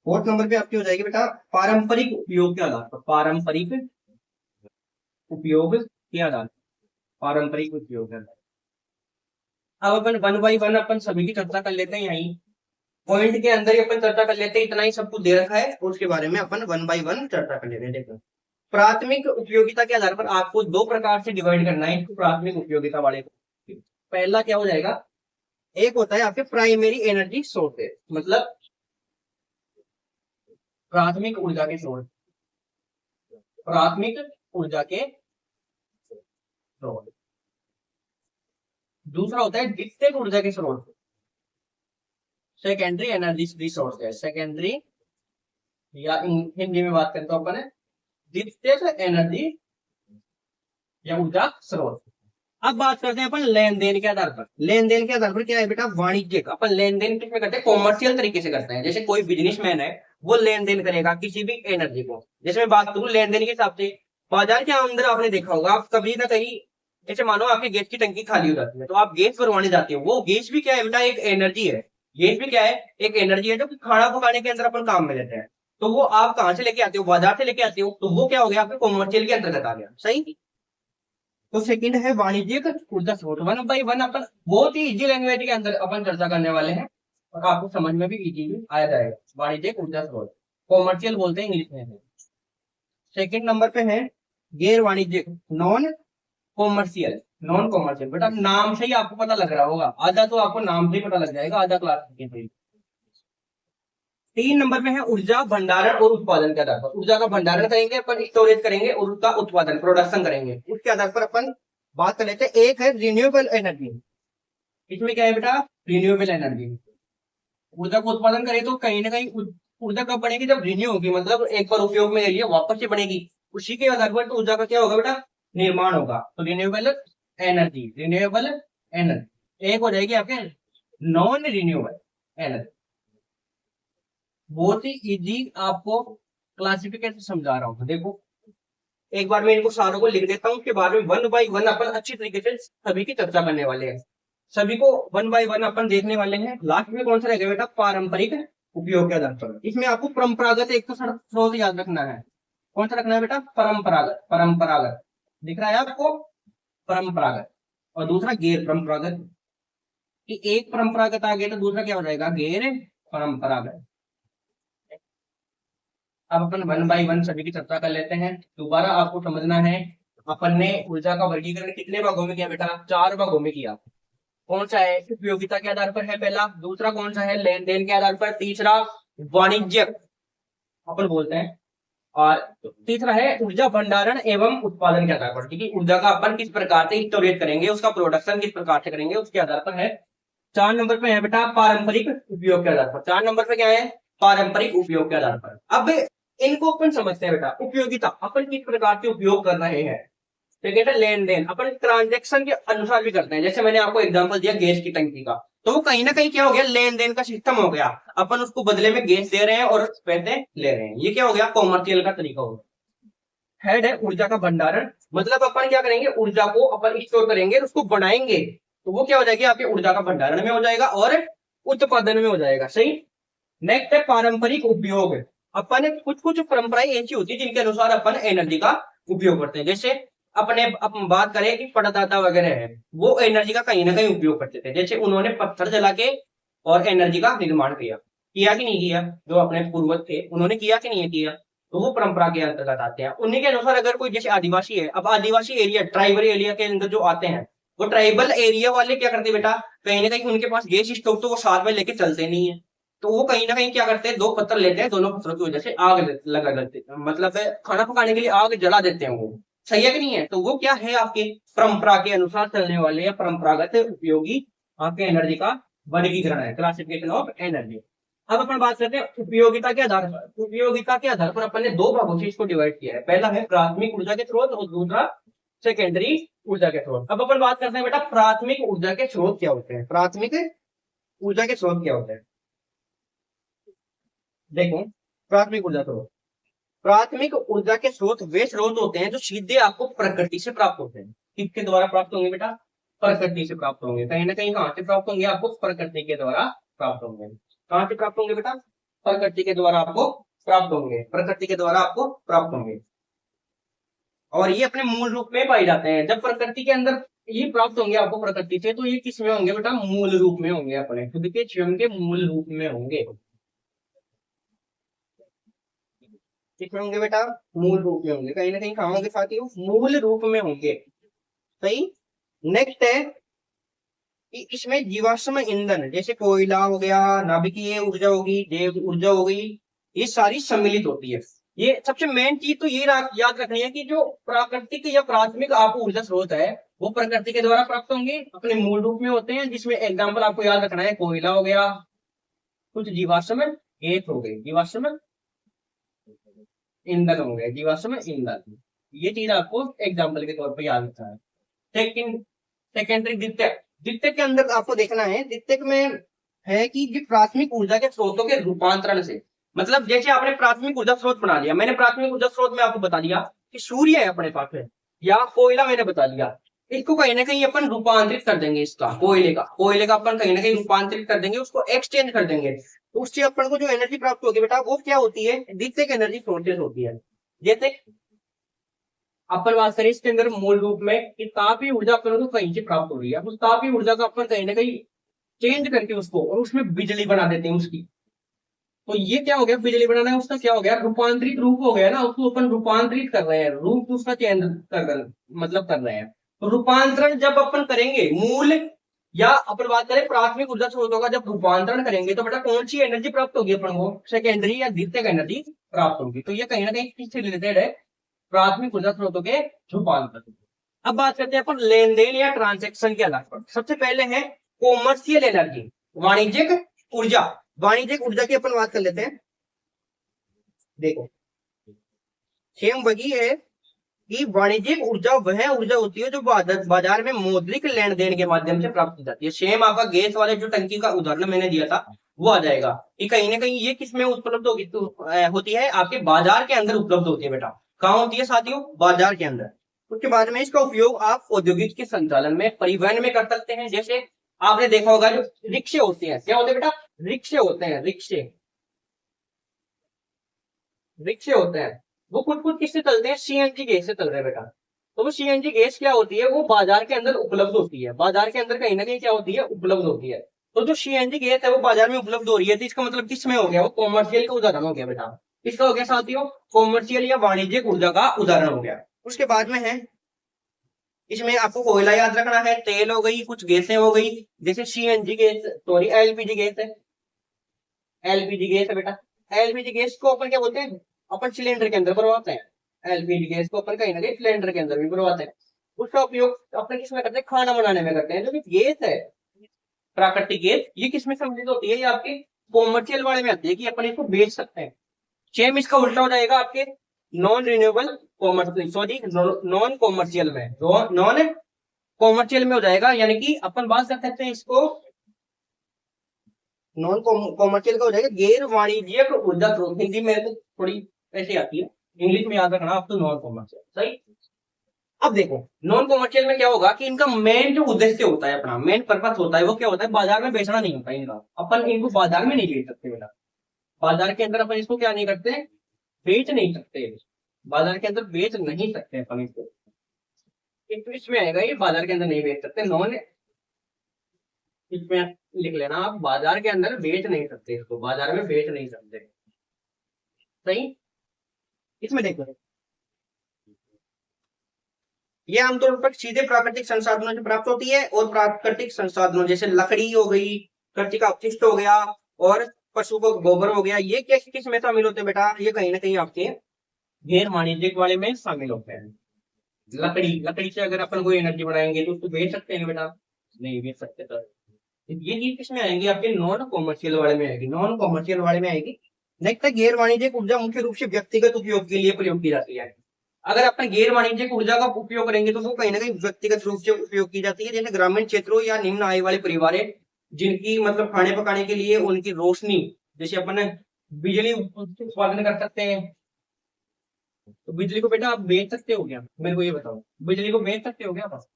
[SPEAKER 1] फोर्थ नंबर पे आपकी हो जाएगी बेटा पारंपरिक उपयोग के आधार पर, पारंपरिक उपयोग के आधार पर, पारंपरिक उपयोग के आधार। अब अपन 1 बाई 1 अपन सभी की चर्चा कर लेते हैं यहीं। पॉइंट के अंदर ही अपन चर्चा कर लेते हैं, इतना ही सब कुछ दे रखा है, उसके बारे में अपन वन बाय वन चर्चा कर लेते हैं। देखो, प्राथमिक उपयोगिता के आधार पर आपको दो प्रकार से डिवाइड करना है इसको, प्राथमिक उपयोगिता वाले को। पहला क्या हो जाएगा, एक होता है आपके प्राइमरी एनर्जी सोर्सेज, मतलब प्राथमिक ऊर्जा के स्रोत, प्राथमिक ऊर्जा के स्रोत। दूसरा होता है द्वितीयक ऊर्जा के स्रोत, सेकेंडरी एनर्जी रिसोर्स है, सेकेंडरी, या हिंदी में बात करें तो अपन द्वितीयक एनर्जी या ऊर्जा स्रोत। अब बात करते हैं अपन लेन देन के आधार पर। लेन देन के आधार पर क्या है बेटा, वाणिज्यिक। अपन लेन देन किसमें करते हैं, कॉमर्शियल तरीके से करते हैं। जैसे कोई बिजनेसमैन है, वो लेन देन करेगा किसी भी एनर्जी को। जैसे मैं बात करूं लेन देन के हिसाब से, बाजार के अंदर आपने देखा होगा, आप कभी ना कहीं, जैसे मानो आपकी गैस की टंकी खाली हो जाती है, तो आप गैस भरवाने जाते हो। वो गैस भी क्या है बेटा, एक एनर्जी है। गैस भी क्या है, एक एनर्जी है, जो खाना पकाने के अंदर अपन काम में लेते हैं। तो वो आप कहां से लेके आते हो, बाजार से लेके आते हो, तो वो क्या हो गया, आपके कॉमर्शियल के अंतर्गत आ गया। सही। तो सेकंड है वाणिज्यिक ऊर्जा स्रोत। वन बाई वन अपन बहुत ही इजी लैंग्वेज के अंदर अपन चर्चा करने वाले हैं, और आपको समझ में भी इजी आया जाएगा। वाणिज्यिक ऊर्जा स्रोत, कॉमर्शियल बोलते हैं इंग्लिश में। सेकंड नंबर पे है गैर वाणिज्यिक, नॉन कॉमर्शियल। नॉन कॉमर्शियल बेटा नाम से ही आपको पता लग रहा होगा, आधा तो आपको नाम से ही पता लग जाएगा, आधा क्लास के। तीन नंबर पे है ऊर्जा भंडारण और उत्पादन के आधार पर। ऊर्जा का भंडारण करेंगे अपन, स्टोरेज करेंगे, और उसका उत्पादन, प्रोडक्शन करेंगे। उसके आधार पर अपन बात कर लेते हैं। एक है रिन्यूएबल एनर्जी। इसमें क्या है बेटा, रिन्यूएबल एनर्जी। ऊर्जा को उत्पादन करें तो कहीं ना कहीं ऊर्जा कब बनेगी, जब रिन्यू होगी, मतलब एक बार उपयोग में ले लिया वापस से बनेगी। उसी के आधार पर तो ऊर्जा का क्या होगा बेटा, निर्माण होगा। तो रिन्यूएबल एनर्जी, रिन्यूएबल एनर्जी। एक हो जाएगी आपके नॉन रिन्यूएबल एनर्जी। बहुत ही इजी आपको क्लासिफिकेशन समझा रहा हूं। देखो, एक बार मैं इनको सारों को लिख देता हूं, उसके बाद में वन बाय वन अपन अच्छी तरीके से सभी की चर्चा करने वाले हैं। सभी को वन बाय वन अपन देखने वाले हैं। लास्ट में कौन सा रहेगा बेटा, पारंपरिक उपयोग के आधार पर। इसमें आपको परंपरागत एक तो स्रोत याद रखना है। कौन सा रखना है बेटा, परंपरागत। परंपरागत दिख रहा है आपको, परंपरागत। और दूसरा गैर परंपरागत, कि एक परंपरागत आ गया तो दूसरा क्या हो जाएगा, गैर परंपरागत। अब अपन वन बाय वन सभी की चर्चा कर लेते हैं। दोबारा आपको समझना है, अपन ने ऊर्जा का वर्गीकरण कितने भागों में किया बेटा, चार भागों में किया। कौन सा है, उपयोगिता के आधार पर है पहला। दूसरा कौन सा है, लेन देन के आधार पर। तीसरा वाणिज्यिक अपन बोलते हैं। और तीसरा है ऊर्जा भंडारण एवं उत्पादन के आधार पर, क्योंकि ऊर्जा का अपन किस प्रकार से स्टोरेज करेंगे, उसका प्रोडक्शन किस प्रकार से करेंगे, उसके आधार पर है। चार नंबर पे है बेटा पारंपरिक उपयोग के आधार पर। चार नंबर पे क्या है, पारंपरिक उपयोग के आधार पर। अब इनको अपन समझते हैं बेटा, उपयोगिता अपन किस प्रकार से उपयोग कर रहे हैं। तो कहते हैं लेन देन अपन ट्रांजेक्शन के अनुसार भी करते हैं। जैसे मैंने आपको एग्जांपल दिया गैस की टंकी का, तो वो कहीं ना कहीं क्या हो गया, लेन देन का सिस्टम हो गया। अपन उसको बदले में गैस दे रहे हैं और पैसे ले रहे हैं, ये क्या हो गया, कॉमर्शियल का तरीका हो गया। हेड है ऊर्जा का भंडारण, मतलब अपन क्या करेंगे, ऊर्जा को अपन स्टोर करेंगे, उसको बढ़ाएंगे, तो वो क्या हो जाएगी, आपके ऊर्जा का भंडारण में हो जाएगा और उत्पादन में हो जाएगा। सही। नेक्स्ट है पारंपरिक उपयोग। अपन कुछ कुछ परंपराएं ऐसी होती है जिनके अनुसार अपन एनर्जी का उपयोग करते हैं। जैसे अपने अपन बात करें कि परदाता वगैरह है, वो एनर्जी का कहीं ना कहीं उपयोग करते थे। जैसे उन्होंने पत्थर जला के और एनर्जी का निर्माण किया, किया कि नहीं किया, जो अपने पूर्वज थे उन्होंने किया कि नहीं किया, तो वो परंपरा के अंतर्गत आते हैं। उन्हीं के अनुसार अगर कोई जैसे आदिवासी है, अब आदिवासी एरिया, ट्राइबल एरिया के अंदर जो आते हैं, वो ट्राइबल एरिया वाले क्या करते बेटा, कहीं ना कहीं उनके पास गैस स्टोव तो वो साथ में लेके चलते नहीं है, तो वो कहीं ना कहीं क्या करते हैं, दो पत्थर लेते हैं, दोनों पत्थरों की वजह से आग लगा देते हैं, मतलब खाना पकाने के लिए आग जला देते हैं वो। सही है कि नहीं है। तो वो क्या है, आपके परंपरा के अनुसार चलने वाले या परंपरागत उपयोगी आपके एनर्जी का वर्गीकरण है, क्लासिफिकेशन ऑफ एनर्जी। अब अपन बात करते हैं उपयोगिता के आधार पर। उपयोगिता के आधार पर अपन ने दो भागों से इसको डिवाइड किया है। पहला है प्राथमिक ऊर्जा के स्रोत और दूसरा सेकेंडरी ऊर्जा के स्रोत। अब अपन बात करते हैं बेटा प्राथमिक ऊर्जा के स्रोत क्या होते हैं। प्राथमिक ऊर्जा के स्रोत क्या होते हैं, देखो, प्राथमिक ऊर्जा स्रोत, प्राथमिक ऊर्जा के स्रोत वे स्रोत होते हैं जो सीधे आपको प्रकृति से प्राप्त होते हैं। किसके द्वारा प्राप्त होंगे बेटा, प्रकृति से प्राप्त होंगे। कहीं ना कहीं कहां से प्राप्त होंगे, आपको प्रकृति के द्वारा प्राप्त होंगे। कहां से प्राप्त होंगे बेटा, प्रकृति के द्वारा आपको प्राप्त होंगे, प्रकृति के द्वारा आपको प्राप्त होंगे। और ये अपने मूल रूप में पाए जाते हैं। जब प्रकृति के अंदर ये प्राप्त होंगे आपको प्रकृति से, तो ये किस में होंगे बेटा? मूल रूप में होंगे, अपने खुद के स्वयं के मूल रूप में होंगे। किस में होंगे बेटा? मूल रूप में होंगे। कहीं ना कहीं कहाँ होंगे साथियों? मूल रूप में होंगे। सही। नेक्स्ट है कि इसमें जीवाश्म ईंधन जैसे कोयला हो गया, नाभिकीय ऊर्जा होगी, जैव ऊर्जा हो गई, ये सारी सम्मिलित होती है। ये सबसे मेन चीज तो ये याद रखनी है कि जो प्राकृतिक या प्राथमिक आपको ऊर्जा स्रोत है वो प्रकृति के द्वारा प्राप्त होंगे, अपने मूल रूप में होते हैं, जिसमें एग्जाम्पल आपको याद रखना है, कोयला हो गया, कुछ जीवाश्म एक हो गए, जीवाश्म ईंधन हो गए, जीवाश्म ईंधन। ये चीज आपको एग्जाम्पल के तौर पर याद रखना है। सेकेंड, सेकेंडरी द्वितीयक, द्वितीयक के अंदर आपको देखना है, द्वितीयक में है कि जो प्राथमिक ऊर्जा के स्रोतों के रूपांतरण से, मतलब जैसे आपने प्राथमिक ऊर्जा स्रोत बना लिया, मैंने प्राथमिक ऊर्जा स्रोत में आपको बता दिया कि सूर्य है अपने पास है या कोयला मैंने बता दिया, इसको कहीं ना कहीं अपन रूपांतरित कर देंगे, इसका कोयले का अपन कहीं ना कहीं रूपांतरित कर देंगे, उसको एक्सचेंज कर देंगे, तो उससे अपन को जो एनर्जी प्राप्त होगी बेटा वो क्या होती है? द्वितीयक एनर्जी सोर्सेज होती है। जैसे अपन बात करें इसके अंदर मूल रूप में कि तापीय ऊर्जा अपन को कहीं से प्राप्त हो रही है, उस तापीय ऊर्जा को अपन कहीं ना कहीं चेंज करके उसको और उसमें बिजली बना देते हैं उसकी, तो ये क्या हो गया? बिजली बनाना है उसका क्या हो गया? रूपांतरित रूप हो गया ना, उसको अपन रूपांतरित कर रहे हैं, रूप उसका चेंज कर रहे हैं, मतलब कर रहे हैं। तो रूपांतरण जब अपन करेंगे मूल या अपन बात करें प्राथमिक ऊर्जा स्रोतों का जब रूपांतरण करेंगे तो बेटा कौन सी एनर्जी प्राप्त होगी अपन को? सेकेंडरी या द्वितीयक एनर्जी प्राप्त होगी। तो ये कहीं ना कहीं किससे रिलेटेड है? प्राथमिक ऊर्जा स्रोतों के रूपांतरण। अब बात करते हैं अपन लेन देन या ट्रांजेक्शन के आधार पर। सबसे पहले है कॉमर्शियल एनर्जी, वाणिज्यिक ऊर्जा। वाणिज्यिक ऊर्जा की अपन बात कर लेते हैं। देखो सेम वही है कि वाणिज्यिक ऊर्जा वह ऊर्जा होती है जो बाजार में मौद्रिक लेन देन के माध्यम से प्राप्त की जाती है। सेम आपका गैस वाले जो टंकी का उदाहरण मैंने दिया था वो आ जाएगा कि कहीं ना कहीं ये किसमें उपलब्ध होगी? तो होती है आपके बाजार के अंदर उपलब्ध होती है बेटा। कहाँ होती है साथियों? बाजार के अंदर। उसके बाद में इसका उपयोग आप औद्योगिक के संचालन में, परिवहन में कर सकते हैं। जैसे आपने देखा होगा जो रिक्शे होते हैं, क्या होते हैं बेटा? रिक्शे होते हैं, रिक्शे, रिक्शे होते हैं, वो कुछ कुछ किससे चलते हैं? सीएनजी गैस से चल रहे हैं बेटा। तो वो सीएनजी गैस क्या होती है? वो बाजार के अंदर उपलब्ध होती है, बाजार के अंदर कहीं ना कहीं क्या होती है? उपलब्ध होती है। तो जो सीएनजी गैस है वो बाजार में उपलब्ध हो रही है, तो इसका मतलब किसमें हो गया? वो कॉमर्शियल का उदाहरण हो गया बेटा। किसका हो गया साथियों? कॉमर्शियल या वाणिज्यिक ऊर्जा का उदाहरण हो गया। उसके बाद में है इसमें आपको कोयला याद रखना है, तेल हो गई, कुछ गैसें हो गई, जैसे CNG gas, sorry LPG gas है, एलपीजी गैस है बेटा। एलपीजी गैस को अपन क्या बोलते हैं? अपन सिलेंडर के अंदर भरवाते हैं। एलपीजी गैस को अपन कहीं ना कहीं सिलेंडर के अंदर भी भरवाते हैं। उसका उपयोग अपने किसमें करते हैं? खाना बनाने में करते हैं। जो गैस है प्राकृतिक गैस, ये किसमें सम्मिलित होती है? ये आपके कॉमर्शियल वाले में आती है कि अपन इसको बेच सकते हैं। सेम इसका उल्टा हो जाएगा आपके non renewable commercial, sorry non commercial में, नॉन कॉमर्शियल में हो जाएगा, यानी कि अपन बात कर सकते हैं इसको नॉन कॉमर्शियल का हो जाएगा गैर वाणिज्यिक ऊर्जा स्रोत। हिंदी में तो थोड़ी ऐसी आती है, इंग्लिश में याद रखना आप तो नॉन कॉमर्शियल। सही। अब देखो नॉन कॉमर्शियल में क्या होगा कि इनका मेन जो उद्देश्य होता है, अपना मेन पर्पस होता है, वो क्या होता है? बाजार में बेचना नहीं होता इनका। अपन इनको बाजार में नहीं बेच सकते बेटा, बाजार के अंदर अपन इसको क्या नहीं करते? बेच नहीं सकते, बाजार के अंदर बेच नहीं सकते अपन इसको। इसमें आएगा ये, बाजार के अंदर नहीं बेच सकते, नॉन, इसमें लिख लेना आप, बाजार के अंदर बेच नहीं सकते इसको, बाजार में बेच नहीं सकते। सही। इसमें देखो ये आमतौर पर सीधे प्राकृतिक संसाधनों से प्राप्त होती है, और प्राकृतिक संसाधनों जैसे लकड़ी हो गई, कृषि का अपशिष्ट हो गया, और पशु का गोबर हो गया, ये किस किस में शामिल होते हैं बेटा? ये कहीं ना कहीं आपके गैर वाणिज्यिक वाले में शामिल होते हैं। लकड़ी, लकड़ी से अगर अपन कोई एनर्जी बनाएंगे तो उसको बेच सकते हैं बेटा? नहीं बेच सकते। तो ये चीज किसमें आएंगी? आपके नॉन कॉमर्शियल वाले में आएगी, नॉन कॉमर्शियल वाले में आएगी। नेक्स्ट है गैर वाणिज्यिक ऊर्जा, मुख्य रूप से व्यक्तिगत उपयोग के लिए प्रयोग की जाती है। अगर अपन गैर वाणिज्यिक ऊर्जा का उपयोग करेंगे तो वो कहीं ना कहीं व्यक्तिगत रूप से उपयोग की जाती है। जैसे ग्रामीण क्षेत्रों या निम्न आय वाले परिवार है जिनकी मतलब खाने पकाने के लिए उनकी रोशनी, जैसे अपन बिजली उत्पादन कर सकते हैं, तो बिजली को बेटा आप बेच सकते हो क्या? मेरे को ये बताओ, बिजली को बेच सकते हो क्या आप?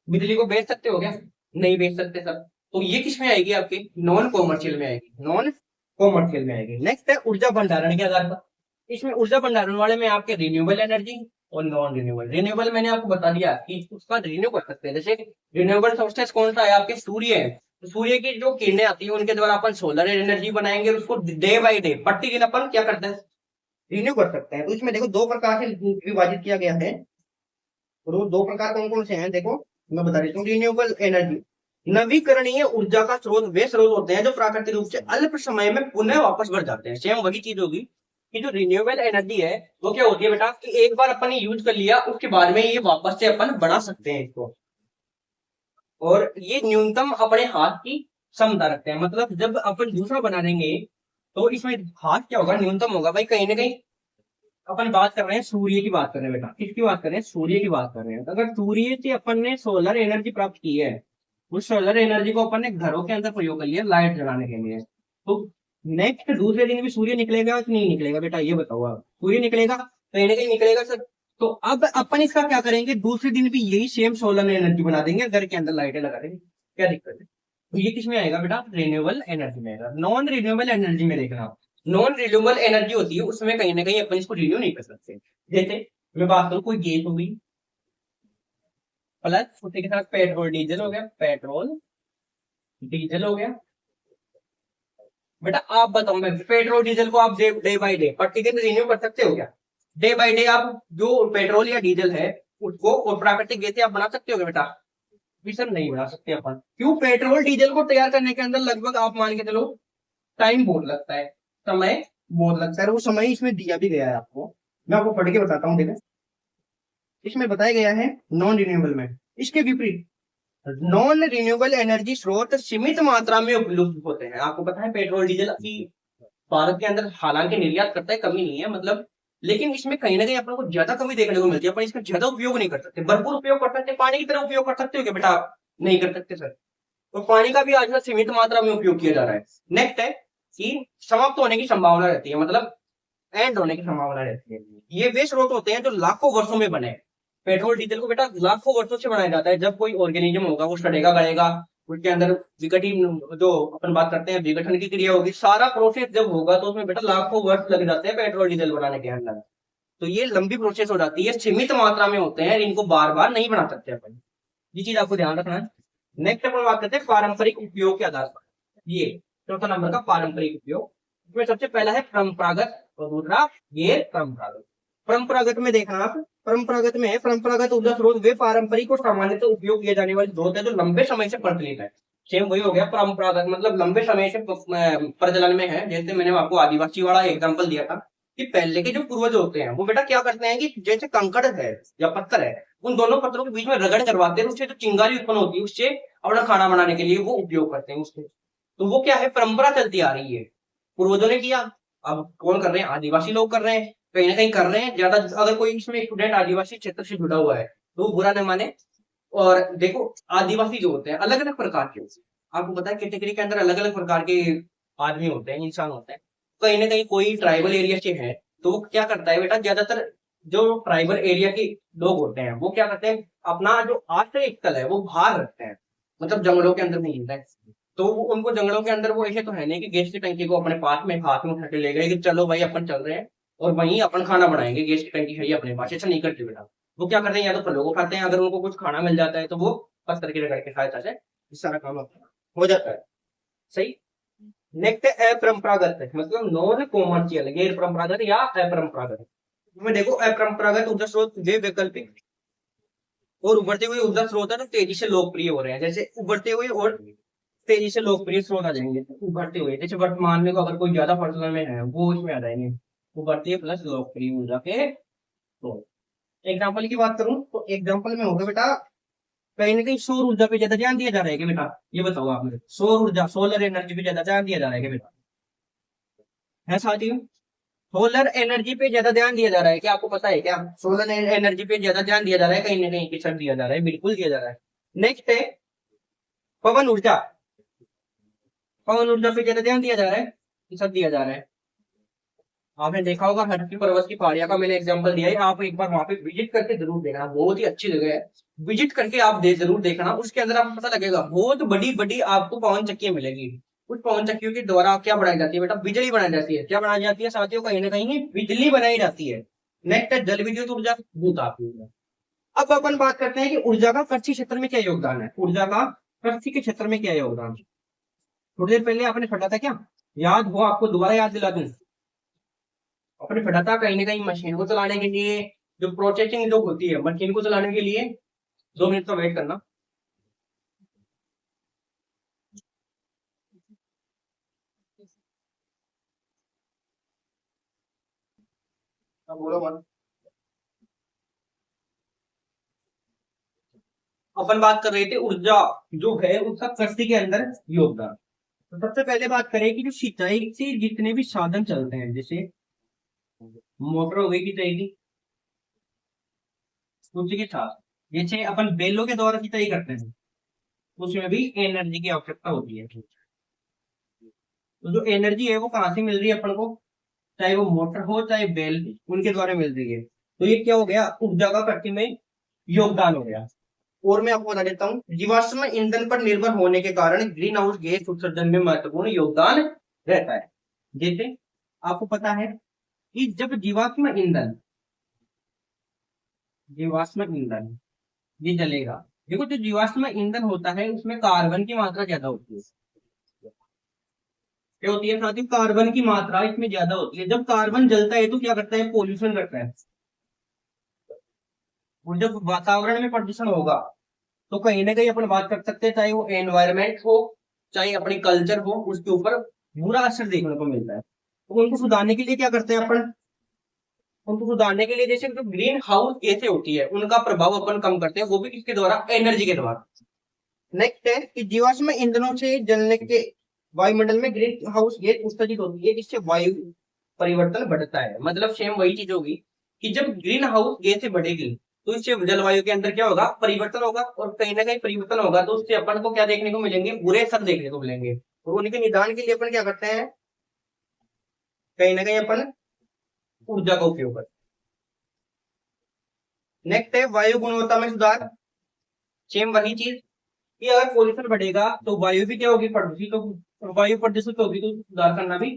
[SPEAKER 1] बिजली को बेच सकते हो क्या? नहीं बेच सकते सर। तो ये किस में आएगी? आपके नॉन कॉमर्शियल में आएगी, नॉन कॉमर्शियल में आएगी। नेक्स्ट है ऊर्जा भंडारण के आधार पर। इसमें ऊर्जा भंडारण वाले में आपके रिन्यूएबल एनर्जी, और नॉन रिन्यूएबल। रिन्यूएबल मैंने आपको बता दिया कि उसका रिन्यू कर सकते हैं। जैसे रिन्यूएबल सोर्सेस कौन सा है, आपके सूर्य है। तो सूर्य की जो किरणें आती है उनके द्वारा अपन सोलर एनर्जी बनाएंगे, उसको डे बाई डे प्रतिदिन अपन क्या करते हैं, रिन्यू कर सकते हैं। तो इसमें देखो दो प्रकार से विभाजित किया गया है। तो दो प्रकार कौन कौन से हैं, देखो मैं बता देता हूँ। रिन्यूएबल एनर्जी, नवीकरणीय ऊर्जा का स्रोत वे स्रोत होते हैं जो प्राकृतिक रूप से अल्प समय में पुनः वापस बढ़ जाते हैं। सेम वही चीज होगी कि जो रिन्यूएबल एनर्जी है वो क्या होती है बेटा, कि एक बार अपन ने यूज कर लिया उसके बाद में ये वापस से अपन बढ़ा सकते हैं इसको। और ये न्यूनतम अपने हाथ की क्षमता रखते हैं। मतलब जब अपन दूसरा बना देंगे तो इसमें हाथ क्या होगा, न्यूनतम होगा भाई। कहीं ना कहीं अपन बात कर रहे हैं सूर्य की बात कर रहे हैं बेटा, किसकी बात कर रहे हैं, सूर्य की बात कर रहे हैं। तो अगर सूर्य से अपन ने सोलर एनर्जी प्राप्त की है, उस सोलर एनर्जी को अपन ने घरों के अंदर प्रयोग कर लिया लाइट जलाने के लिए, तो नेक्स्ट दूसरे दिन भी सूर्य निकलेगा कि नहीं निकलेगा बेटा, ये बताओ आप। सूर्य निकलेगा, कहीं ना कहीं निकलेगा सर। तो अब अपन इसका क्या करेंगे, दूसरे दिन भी यही सेम सोलर एनर्जी बना देंगे, घर के अंदर लाइटें लगा देंगे, क्या दिक्कत है। तो ये किस में आएगा बेटा, रिन्यूएबल एनर्जी में आएगा। नॉन रिन्यूएबल एनर्जी में देखना, नॉन रिन्यूएबल एनर्जी होती है उसमें कहीं ना कहीं अपन इसको रिन्यू नहीं कर सकते। जैसे मैं बात करूं, कोई गैस हो गई प्लस उसी के साथ पेट्रोल डीजल हो गया, पेट्रोल डीजल हो गया। बेटा आप बताओ, मैं पेट्रोल डीजल को आप डे बाई डे प्रतिदिन रिन्यू कर सकते हो क्या? डे बाई डे आप जो पेट्रोल या डीजल है उसको और प्राकृतिक गैसें आप बना सकते हो क्या बेटा? सर नहीं बना सकते अपन। क्यों? पेट्रोल डीजल को तैयार करने के अंदर लगभग आप मान के चलो टाइम बहुत लगता है, समय बहुत लगता है। वो समय इसमें दिया भी गया है आपको, मैं आपको पढ़ के बताता हूँ। देखो इसमें बताया गया है नॉन रिन्यूएबल में इसके विपरीत नॉन रिन्यूएबल एनर्जी स्रोत सीमित मात्रा में उपलब्ध होते हैं। आपको पता है पेट्रोल डीजल की भारत के अंदर हालांकि निर्यात करता है, कमी नहीं है मतलब, लेकिन इसमें कहीं ना कहीं अपन को ज्यादा कमी देखने को मिलती है। अपन इसका ज्यादा उपयोग नहीं कर सकते, भरपूर उपयोग कर सकते, पानी की तरह उपयोग कर सकते हो क्या बेटा? आप नहीं कर सकते सर। तो पानी का भी आजकल सीमित मात्रा में उपयोग किया जा रहा है। नेक्स्ट है कि समाप्त होने की संभावना रहती है, मतलब एंड होने की संभावना रहती है। ये वे स्रोत होते हैं जो लाखों वर्षों में बने। पेट्रोल डीजल को बेटा लाखों वर्षों से बनाया जाता है। जब कोई ऑर्गेनिज्म होगा वो सड़ेगा गलेगा, उसके अंदर विघटन, जो अपन बात करते हैं विघटन की क्रिया होगी, सारा प्रोसेस जब होगा तो उसमें बेटा लाखों वर्ष लग जाते हैं पेट्रोल डीजल बनाने के अंदर। तो ये लंबी प्रोसेस हो जाती है, सीमित मात्रा में होते हैं, इनको बार बार नहीं बना सकते अपन। ये चीज आपको ध्यान रखना है। नेक्स्ट अपन बात करते हैं पारंपरिक उपयोग के आधार पर। ये चौथा नंबर का पारंपरिक उपयोग। इसमें सबसे पहला है परंपरागत और दूसरा गैर परंपरागत। परंपरागत में देखना आप, परंपरागत में परंपरागत ऊर्जा स्रोत वे पारंपरिक और सामान्यतः उपयोग किए जाने वाले स्रोत है जो लंबे समय से प्रचलित है। सेम वही हो गया परंपरागत, मतलब लंबे समय से प्रचलन में है। जैसे मैंने आपको आदिवासी वाला एग्जांपल दिया था कि पहले के जो पूर्वज होते हैं वो बेटा क्या करते हैं कि जैसे कंकड़ है या पत्थर है, उन दोनों पत्थरों के बीच में रगड़ करवाते हैं, उससे जो चिंगारी उत्पन्न होती है उससे अपना खाना बनाने के लिए वो उपयोग करते हैं उससे। तो वो क्या है, परंपरा चलती आ रही है, पूर्वजों ने किया, अब कौन कर रहे हैं, आदिवासी लोग कर रहे हैं, कहीं ना कहीं कर रहे हैं ज्यादा। अगर कोई इसमें स्टूडेंट आदिवासी क्षेत्र से जुड़ा हुआ है तो वो बुरा न माने। और देखो आदिवासी जो होते हैं अलग अलग प्रकार के होते हैं, आपको पता है कैटेगरी के अंदर अलग अलग प्रकार के आदमी होते हैं, इंसान होते हैं। कहीं ना कहीं कोई ट्राइबल एरिया से है तो वो क्या करता है बेटा, ज्यादातर जो ट्राइबल एरिया के लोग होते हैं वो क्या करते हैं, अपना जो आश्रय स्थल है वो बाहर रखते हैं, मतलब जंगलों के अंदर नहीं रहता है। तो उनको जंगलों के अंदर वो ऐसे तो है नहीं कि गैस की टंकी को अपने पास में हाथ में उठा के ले गए कि चलो भाई अपन चल रहे हैं और वहीं अपन खाना बनाएंगे, गैस की टंकी है ही अपने पास, ऐसा नहीं करते बेटा। वो क्या करते हैं, या तो फलों को खाते हैं, अगर उनको कुछ खाना मिल जाता है तो वो पत्थर की रगड़ के सहायता से इस सारा काम हो जाता है। सही। नेक्स्ट है अपरंपरागत, मतलब नॉन कॉमर्शियल, गैर परंपरागत या अपरंपरागत। में देखो अपरंपरागत ऊर्जा स्रोत वे वैकल्पिक और उभरते हुए ऊर्जा स्रोत है तो तेजी से लोकप्रिय हो रहे हैं। जैसे उभरते हुए और तेजी से लोकप्रिय स्रोत आ जाएंगे। उभरते हुए जैसे वर्तमान में अगर कोई ज्यादा प्रचलन में है वो इसमें आ जाएंगे, उभरते प्लस लोकप्रिय ऊर्जा के स्रोत। एग्जाम्पल की बात करूं तो एग्जाम्पल में होगा बेटा, कहीं ना कहीं सौर ऊर्जा पे ज्यादा ध्यान दिया जा रहा है क्या बेटा, ये बताओ आप मुझे। सौर ऊर्जा, सोलर एनर्जी पे ज्यादा ध्यान दिया जा रहा है क्या बेटा, है साथियों? सोलर एनर्जी पे ज्यादा ध्यान दिया जा रहा है क्या, आपको पता है क्या? सोलर एनर्जी पे ज्यादा ध्यान दिया जा रहा है कहीं ना कहीं, किसर दिया जा रहा है, बिल्कुल दिया जा रहा है। नेक्स्ट है पवन ऊर्जा। पवन ऊर्जा पे ज्यादा ध्यान दिया जा रहा है, किसर दिया जा रहा है। आपने देखा होगा हटकी पर्वत की पहाड़ियां का मैंने एग्जांपल दिया है, आप एक बार वहां पे विजिट करके जरूर देखना, बहुत ही अच्छी जगह है। विजिट करके आप जरूर देखना, उसके अंदर आपको पता लगेगा बहुत बड़ी बड़ी आपको पवन चक्कियां मिलेगी। उस पवन चक्कियों के द्वारा क्या बनाई जाती है बेटा, बिजली बनाई जाती है। क्या बनाई जाती है साथियों, कहीं ना कहीं बिजली बनाई जाती है। नेक्स्ट है जल विद्युत ऊर्जा, भूताप ऊर्जा। अब अपन बात करते हैं कि ऊर्जा का कृषि क्षेत्र में क्या योगदान है। ऊर्जा का कृषि के क्षेत्र में क्या योगदान है, थोड़ी देर पहले आपने पढ़ा था क्या, याद हो आपको, दोबारा याद दिला दूं। आपने पढ़ा था कहीं ना कहीं मशीन को चलाने के लिए जो प्रोसेसिंग जो होती है मशीन को चलाने के लिए, 2 मिनट का वेट करना। अब बोलो मत। अपन बात कर रहे थे ऊर्जा जो है उसका कृषि के अंदर योगदान। तो सबसे पहले बात करें कि जो सिंचाई से जितने भी साधन चलते हैं, जैसे मोटर हो गई सिंचाई की, उसी के साथ जैसे अपन बैलों के द्वारा सिंचाई करते हैं, उसमें भी एनर्जी की आवश्यकता होती है। तो जो एनर्जी है वो कहाँ से मिल रही है अपन को, चाहे वो मोटर हो चाहे बैल, उनके द्वारा मिल रही है। तो ये क्या हो गया, ऊर्जा का कृषि में योगदान हो गया। और मैं आपको बता देता हूँ, जीवाश्म ईंधन पर निर्भर होने के कारण ग्रीन हाउस गैस उत्सर्जन में महत्वपूर्ण योगदान रहता है। जैसे आपको पता है कि जब जीवाश्म ईंधन ये जलेगा, देखो जो जीवाश्म ईंधन होता है उसमें कार्बन की मात्रा ज्यादा होती है। क्या होती है साथी, कार्बन की मात्रा इसमें ज्यादा होती है। जब कार्बन जलता है तो क्या करता है, पोल्यूशन करता है। और जब वातावरण में प्रदूषण होगा तो कहीं ना कहीं अपन बात कर सकते हैं, चाहे वो एनवायरमेंट हो चाहे अपनी कल्चर हो, उसके ऊपर बुरा असर देखने को मिलता है। तो उनको सुधारने के लिए क्या करते हैं अपन, उनको सुधारने के लिए जैसे जो ग्रीन हाउस गैसें होती है उनका प्रभाव अपन कम करते हैं, वो भी किसके द्वारा, एनर्जी के द्वारा। नेक्स्ट है कि जीवाश्म ईंधनों से जलने के वायुमंडल में ग्रीन हाउस गैस उत्सर्जित होती है, जिससे वायु परिवर्तन बढ़ता है। मतलब सेम वही चीज होगी कि जब ग्रीन हाउस गैसें बढ़ेगी तो इससे जलवायु के अंदर क्या होगा, परिवर्तन होगा। और कहीं ना कहीं परिवर्तन होगा तो उससे अपन को क्या देखने को मिलेंगे, बुरे असर देखने को मिलेंगे। और उनके निदान के लिए अपन क्या करते हैं, कहीं ना कहीं अपन ऊर्जा का उपयोग करते हैं। नेक्स्ट है वायु गुणवत्ता में सुधार। सेम वही चीज कि अगर पोल्यूशन बढ़ेगा तो वायु भी क्या होगी, प्रदूषित होगी। वायु प्रदूषित होगी तो सुधार करना भी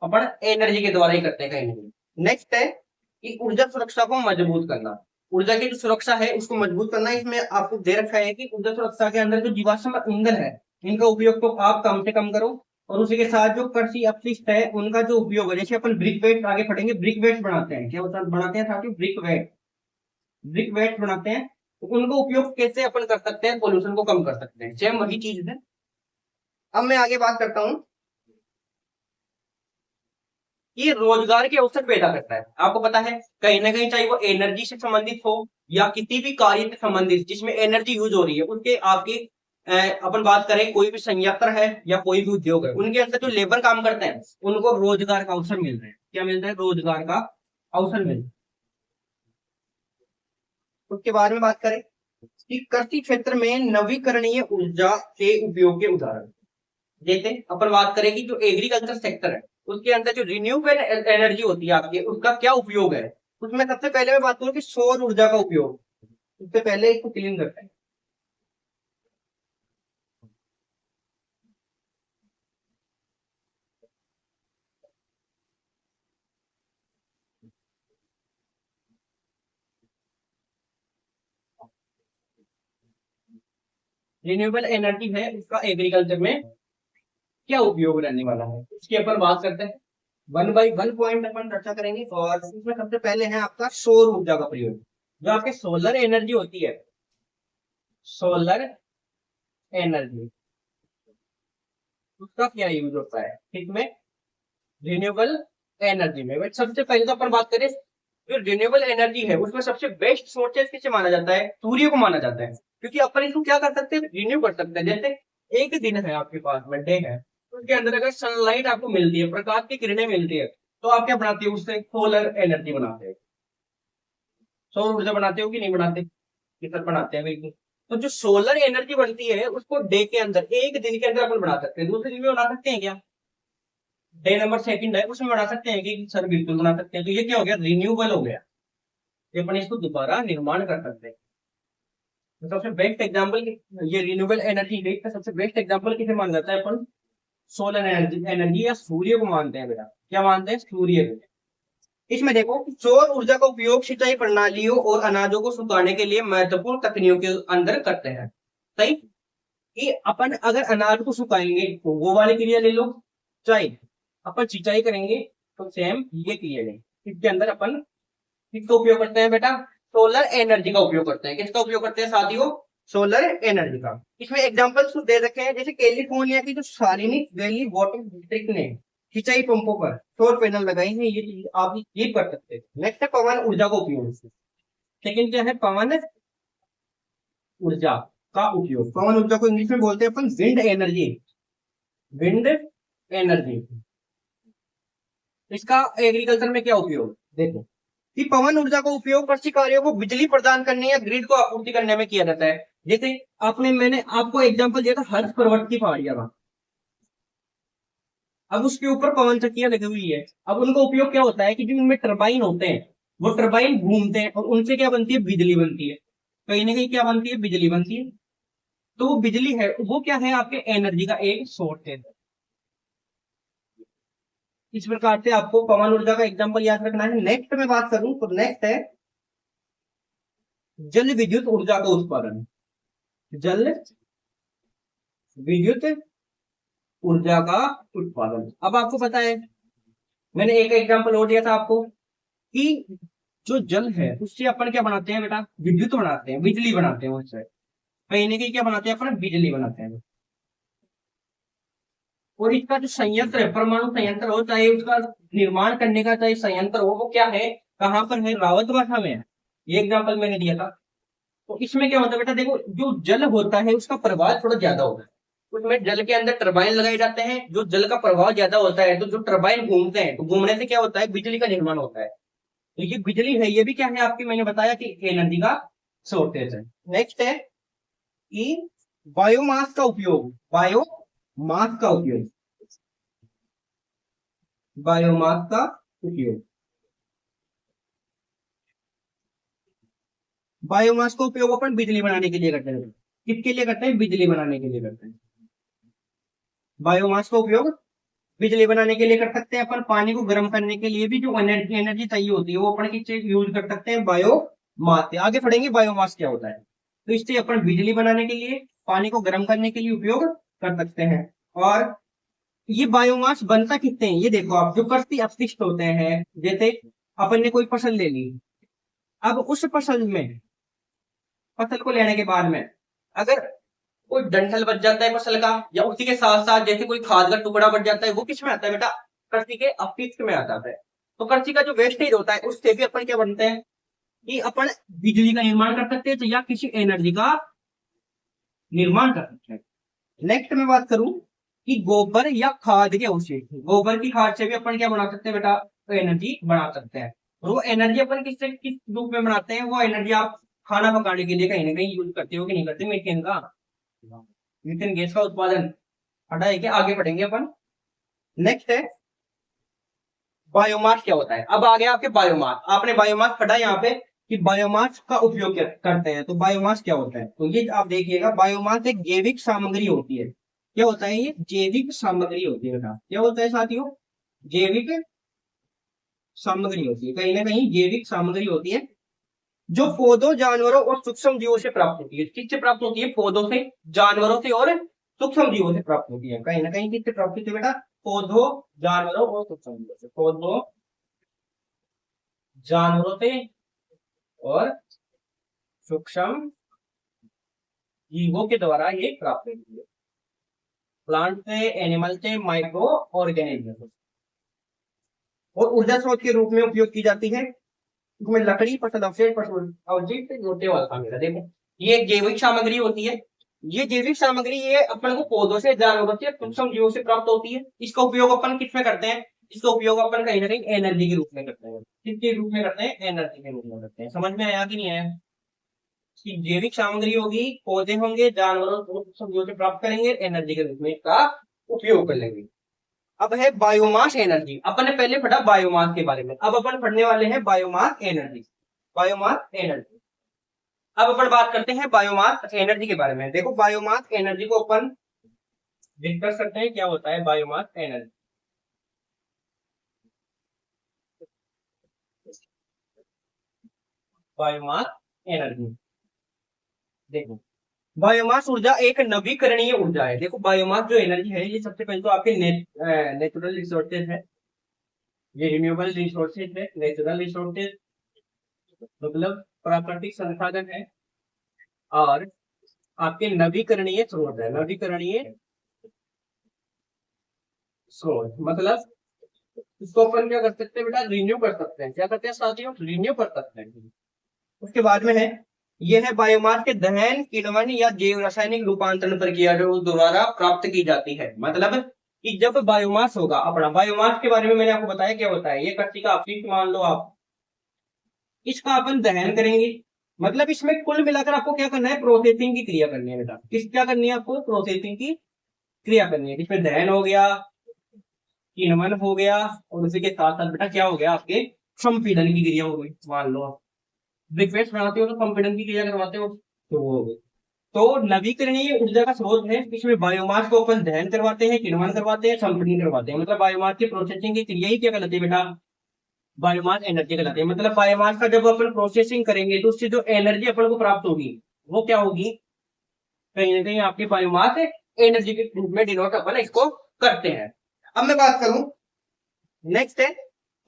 [SPEAKER 1] अपन एनर्जी के द्वारा ही करते हैं कहीं ना कहीं। नेक्स्ट है कि ऊर्जा सुरक्षा को मजबूत करना। ऊर्जा की जो सुरक्षा है उसको मजबूत करना, इसमें आपको दे रखा है कि ऊर्जा सुरक्षा के अंदर जो जीवाश्म ईंधन है इनका उपयोग तो आप कम से कम करो। और उसी के साथ जो कृषि अपशिष्ट है उनका जो उपयोग है, जैसे अपन ब्रिक वेट आगे पढ़ेंगे, ब्रिक वेट बनाते हैं, क्या होता बनाते हैं साथियों, ब्रिक वेट बनाते हैं। तो उनका उपयोग कैसे अपन कर सकते हैं, पोल्यूशन को कम कर सकते हैं। सेम वही चीज है। अब मैं आगे बात करता हूँ, ये रोजगार के अवसर पैदा करता है। आपको पता है कहीं ना कहीं चाहे वो एनर्जी से संबंधित हो या किसी भी कार्य से संबंधित जिसमें एनर्जी यूज हो रही है, उनके आपकी अपन बात करें कोई भी संयंत्र है या कोई भी उद्योग है, उनके अंदर जो लेबर काम करते हैं उनको रोजगार का अवसर मिल रहा है। क्या मिल रहा है, रोजगार का अवसर मिल रहा है। उसके बारे में बात करें कि कृषि क्षेत्र में नवीकरणीय ऊर्जा के उपयोग के उदाहरण, जैसे अपन बात करें कि जो एग्रीकल्चर सेक्टर है उसके अंदर जो रिन्यूएबल एनर्जी होती है आपके, उसका क्या उपयोग है। उसमें सबसे पहले मैं बात करूं कि सौर ऊर्जा का उपयोग। सबसे पहले इसको क्लीन करते हैं। रिन्यूएबल एनर्जी है उसका एग्रीकल्चर में क्या उपयोग रहने वाला है, इसकी अपन बात करते हैं। 1 बाई 1 पॉइंट अपन चर्चा करेंगे। और इसमें सबसे पहले है आपका सौर ऊर्जा का प्रयोग। जो आपके सोलर एनर्जी होती है, सोलर एनर्जी, उसका क्या यूज होता है इसमें, रिन्यूएबल एनर्जी में। बट सबसे पहले तो अपन बात करें जो रिन्यूएबल एनर्जी है उसमें सबसे बेस्ट सोर्सेज किसे माना जाता है, सूर्य को माना जाता है। क्योंकि अपन इसको क्या कर सकते हैं, रिन्यू कर सकते हैं। जैसे एक दिन है आपके पास में, डे है, उसके अंदर अगर सनलाइट आपको मिलती है, प्रकाश की किरणें मिलती है, तो आप क्या बनाते हो, उससे सोलर एनर्जी बनाते हैं। सौर ऊर्जा बनाते हो कि नहीं बनाते, ये सब बनाते हैं बिल्कुल। तो जो सोलर एनर्जी बनती है उसको डे के अंदर, एक दिन के अंदर अपन बना सकते हैं। दूसरे दिन में बना सकते हैं क्या, डे नंबर सेकंड है उसमें बना सकते हैं कि सर बिल्कुल बना सकते हैं। तो ये क्या हो गया, रिन्यूएबल हो गया। ये अपन इसको दोबारा निर्माण कर सकते हैं। तो सबसे बेस्ट एग्जांपल ये रिन्यूएबल एनर्जी का सबसे बेस्ट एग्जांपल किसे मान जाता है अपन, सोलर एनर्जी या सूर्य को मानते हैं बेटा। क्या मानते हैं, सूर्य को। इसमें देखो, सौर ऊर्जा का उपयोग सिंचाई प्रणालियों और अनाजों को सुखाने के लिए महत्वपूर्ण तकनीकों के अंदर करते हैं। सही, कि अपन अगर अनाज को सुखाएंगे तो वो वाली क्रिया ले लो, चाहे अपन सिंचाई करेंगे तो सेम ये क्रिया लें। इसके अंदर अपन किसका उपयोग करते हैं बेटा? सोलर एनर्जी का उपयोग करते हैं। किसका उपयोग करते हैं साथियों? सोलर एनर्जी का। इसमें एग्जांपल्स दे रखे हैं, जैसे कैलिफोर्निया की जो सार्वजनिक वैली वाटर डिस्ट्रिक्ट ने सिंचाई पंपों पर सौर पैनल लगाए हैं। ये चीज आप ये कर सकते हैं। नेक्स्ट है पवन ऊर्जा का उपयोग। सेकंड क्या है? पवन ऊर्जा का उपयोग। पवन ऊर्जा को इंग्लिश में बोलते हैं अपन विंड एनर्जी। विंड एनर्जी, इसका एग्रीकल्चर में क्या उपयोग? देखो कि पवन ऊर्जा का उपयोग कृषि कार्यों को बिजली प्रदान करने या ग्रिड को आपूर्ति करने में किया जाता है। जैसे मैंने आपको एग्जांपल दिया था हर्ष पर्वत की पहाड़ियां का। अब उसके ऊपर पवन चक्कियां लगी हुई है। अब उनका उपयोग क्या होता है कि जो उनमें टरबाइन होते हैं, वो टरबाइन घूमते हैं और उनसे क्या बनती है? बिजली बनती है। कहीं ना कहीं क्या बनती है? बिजली बनती है। तो वो बिजली है, वो क्या है? आपके एनर्जी का एक सोर्स है। इस प्रकार से आपको पवन ऊर्जा का एग्जांपल याद रखना है। नेक्स्ट में बात करूं तो नेक्स्ट है जल विद्युत ऊर्जा का उत्पादन। जल विद्युत ऊर्जा का उत्पादन। अब आपको पता है, मैंने एक एग्जांपल और दिया था आपको कि जो जल है उससे अपन क्या बनाते हैं बेटा? विद्युत बनाते हैं, बिजली बनाते हैं। उससे कहीं ना कहीं क्या बनाते हैं? अपन बिजली बनाते हैं। और इसका जो संयंत्र है, परमाणु संयंत्र हो, चाहे उसका निर्माण करने का चाहे संयंत्र हो, वो क्या है? कहाँ पर है? रावत भाषा में है। ये एग्जाम्पल मैंने दिया था। तो इसमें क्या होता है बेटा? देखो, जो जल होता है उसका प्रवाह थोड़ा ज्यादा होता है। उसमें जल के अंदर टरबाइन लगाए जाते हैं। जो जल का प्रवाह ज्यादा होता है तो जो टरबाइन घूमते हैं, तो घूमने से क्या होता है? बिजली का निर्माण होता है। तो ये बिजली है, ये भी क्या है आपकी? मैंने बताया कि एनर्जी का सोर्सेज है। नेक्स्ट है कि बायोमास का उपयोग। बायोमास का उपयोग। बायोमास का उपयोग। बायोमास का उपयोग अपन बिजली बनाने के लिए करते हैं। किसके लिए करते हैं? बिजली बनाने के लिए करते हैं। बायोमास का उपयोग बिजली बनाने के लिए कर सकते हैं। अपन पानी को गर्म करने के लिए भी जो एनर्जी एनर्जी चाहिए होती है वो अपन किससे यूज कर सकते हैं? बायोमास से। आगे पढ़ेंगे बायोमास क्या होता है। तो इससे अपन बिजली बनाने के लिए, पानी को गर्म करने के लिए उपयोग कर सकते हैं। और ये बायोमास बनता किससे है? ये देखो आप, जो कृषि अपशिष्ट होते हैं, जैसे अपन ने कोई फसल ले ली। अब उस फसल को लेने के बाद में अगर कोई डंठल बच जाता है फसल का, या उसी के साथ साथ जैसे कोई खाद का टुकड़ा बच जाता है, वो किस में आता है बेटा? कृषि के अपशिष्ट में आता है। तो कृषि का जो वेस्टेज होता है उससे भी अपन क्या बनते हैं कि अपन बिजली का निर्माण कर सकते हैं, तो या किसी एनर्जी का निर्माण कर सकते हैं। नेक्स्ट में बात करूं कि गोबर या खाद के अवशेष। गोबर की खाद से भी अपन क्या बना सकते हैं बेटा? तो एनर्जी बना सकते हैं। और वो एनर्जी अपन किस रूप में बनाते हैं? वो एनर्जी आप खाना पकाने के लिए कहीं ना कहीं यूज करते हो कि नहीं करते? मीथेन का, मीथेन गैस का उत्पादन। हटा है क्या? आगे बढ़ेंगे अपन। नेक्स्ट है बायोमास क्या होता है। अब आ गया आपके बायोमास। आपने बायोमास पढ़ा यहाँ पे कि बायोमास का उपयोग करते हैं। तो बायोमास क्या होता है? तो ये आप देखिएगा, बायोमास एक जैविक सामग्री होती है। क्या होता है? ये जैविक सामग्री होती है बेटा। क्या होता है साथियों? जैविक सामग्री होती है। कहीं ना कहीं जैविक सामग्री होती है जो पौधों, जानवरों और सूक्ष्म जीवों से प्राप्त होती है। किससे प्राप्त होती है? पौधों से, जानवरों से और सूक्ष्म जीवों से प्राप्त होती है। कहीं ना कहीं किससे प्राप्त होती है बेटा? पौधों, जानवरों और सूक्ष्म जीवों से। पौधों, जानवरों से और सूक्ष्म जीवों के द्वारा ये प्राप्त होती है। प्लांट से, एनिमल से, माइक्रो ऑर्गेनिज्म से। और ऊर्जा स्रोत के रूप में उपयोग की जाती है। इसमें लकड़ी, फसल अवशेष, पशु अवशिष्ट, मोटे वाला शामिल है। देखो, ये एक जैविक सामग्री होती है। ये जैविक सामग्री ये अपन को पौधों से, जानवरों से, सूक्ष्म जीवों से प्राप्त होती है। इसका उपयोग अपन किस में करते हैं? इसका उपयोग अपन कहीं ना कहीं एनर्जी के रूप में करते हैं। किसके रूप में करते हैं? एनर्जी के रूप में करते हैं। समझ में आया कि नहीं आया? कि जैविक सामग्री होगी, पौधे होंगे, जानवरों और सूक्ष्म जीवों से प्राप्त करेंगे, एनर्जी के रूप में इसका उपयोग कर लेंगे। अब है बायोमास एनर्जी। अपन ने पहले पढ़ा बायोमास के बारे में, अब अपन पढ़ने वाले हैं बायोमास एनर्जी। Biomass energy. अब अपन बात करते हैं बायोमास एनर्जी के बारे में। देखो, बायोमास एनर्जी को अपन डिस्कस करते हैं, क्या होता है बायोमास एनर्जी। Biomass energy. देखो बायोमास ऊर्जा एक नवीकरणीय ऊर्जा है। देखो बायोमास जो एनर्जी है ये सबसे पहले तो आपके नेचुरल रिसोर्सेज है, ये रिन्यूएबल रिसोर्सेज है। नेचुरल रिसोर्सेज मतलब प्राकृतिक संसाधन है, और आपके नवीकरणीय स्रोत है। नवीकरणीय स्रोत मतलब इसको अपन क्या कर सकते हैं बेटा, रिन्यू कर सकते हैं। क्या करते हैं साथियों, रिन्यू कर सकते हैं। उसके बाद में है ये है बायोमास के दहन, किण्वन या जैव रासायनिक रूपांतरण प्रक्रिया जो द्वारा प्राप्त की जाती है। मतलब कि जब बायोमास होगा अपना, बायोमास के बारे में मैंने आपको बताया क्या होता है। ये कच्ची का अपशिष्ट मान लो आप, इसका अपन दहन करेंगे। मतलब इसमें कुल मिलाकर आपको क्या करना है, प्रोसेसिंग की क्रिया करनी है बेटा। किस क्या करनी है आपको, प्रोसेसिंग की क्रिया करनी है। इसमें दहन हो गया, किण्वन हो गया, और उसी के साथ साथ बेटा क्या हो गया, आपके संपीड़न की क्रिया हो गई। मान लो आप ब्रेकफास्ट बनाते हो तो संपीड़न की क्रिया करवाते हो, तो वो हो गई। तो नवीकरणीय ऊर्जा का स्रोत है, इसमें बायोमास को अपन दहन करवाते हैं, किण्वन करवाते हैं, संपीड़न करवाते हैं। मतलब बायोमास की प्रोसेसिंग की क्रिया ही क्या कहलाती है बेटा, बायोमास एनर्जी कहलाती है। मतलब बायोमास का जब अपन प्रोसेसिंग करेंगे तो उससे जो एनर्जी अपन को प्राप्त होगी वो क्या होगी, कहीं ना कहीं आपकी बायोमास एनर्जी के रूप में डिनोट अपन इसको करते हैं। अब मैं बात करूं, नेक्स्ट है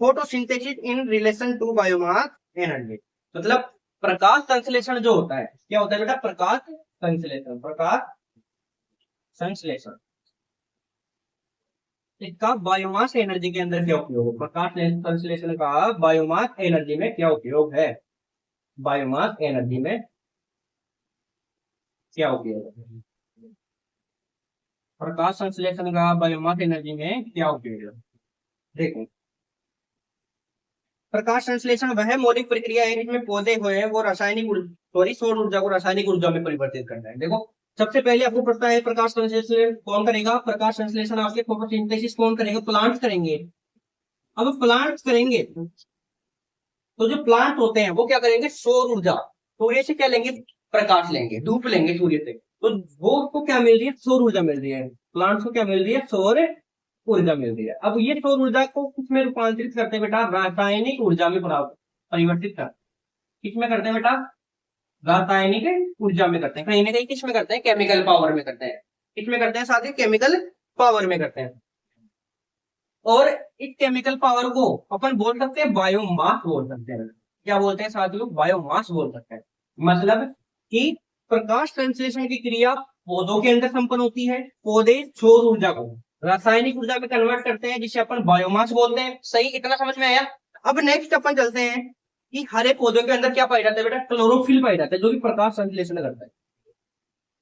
[SPEAKER 1] photosynthesis in relation to biomass energy. मतलब प्रकाश संश्लेषण जो होता है, क्या होता है बेटा, प्रकाश संश्लेषण। प्रकाश संश्लेषण इसका बायोमास एनर्जी के अंदर क्या उपयोग है, प्रकाश संश्लेषण का बायोमास एनर्जी में क्या उपयोग है, बायोमास एनर्जी में क्या उपयोग है, प्रकाश संश्लेषण का बायोमास एनर्जी में क्या उपयोग है। देखो प्रकाश संश्लेषण वह मौलिक प्रक्रिया है जिसमें पौधे हुए हैं वो रासायनिक सौर ऊर्जा को रासायनिक ऊर्जा में परिवर्तित करना है। देखो सबसे पहले आपको पता है प्रकाश संश्लेषण कौन करेगा, प्रकाश संश्लेषण आपके फोटोसिंथेसिस कौन करेगा, प्लांट्स करेंगे। अब प्लांट्स करेंगे तो जो प्लांट होते हैं वो क्या करेंगे, सौर ऊर्जा, सूर्य से क्या लेंगे, प्रकाश लेंगे, धूप लेंगे सूर्य से, तो वो उसको क्या मिल रही है, सौर ऊर्जा मिल रही है। प्लांट्स को क्या मिल रही है, सौर ऊर्जा मिल रही है। अब ये सौर ऊर्जा को किसमें रूपांतरित करते हैं बेटा, रासायनिक ऊर्जा में परिवर्तित कर, किसमें करते हैं बेटा, रासायनिक ऊर्जा में करते हैं। कहीं ना कहीं किसमें करते हैं, केमिकल पावर में करते हैं। किसमें करते हैं साथ ही, केमिकल पावर में करते हैं। और इस केमिकल पावर को अपन बोल सकते हैं बायोमास बोल सकते हैं। क्या बोलते हैं साथियों, बायोमास बोल सकते हैं। मतलब कि प्रकाश संश्लेषण की क्रिया पौधों के अंदर संपन्न होती है। पौधे सौर ऊर्जा को रासायनिक ऊर्जा में कन्वर्ट करते हैं जिसे अपन बायोमास बोलते हैं। सही, इतना समझ में आया। अब नेक्स्ट अपन चलते हैं कि हरे पौधों के अंदर क्या पाया जाता है बेटा, क्लोरोफिल पाया जाता है जो कि प्रकाश संश्लेषण करता है।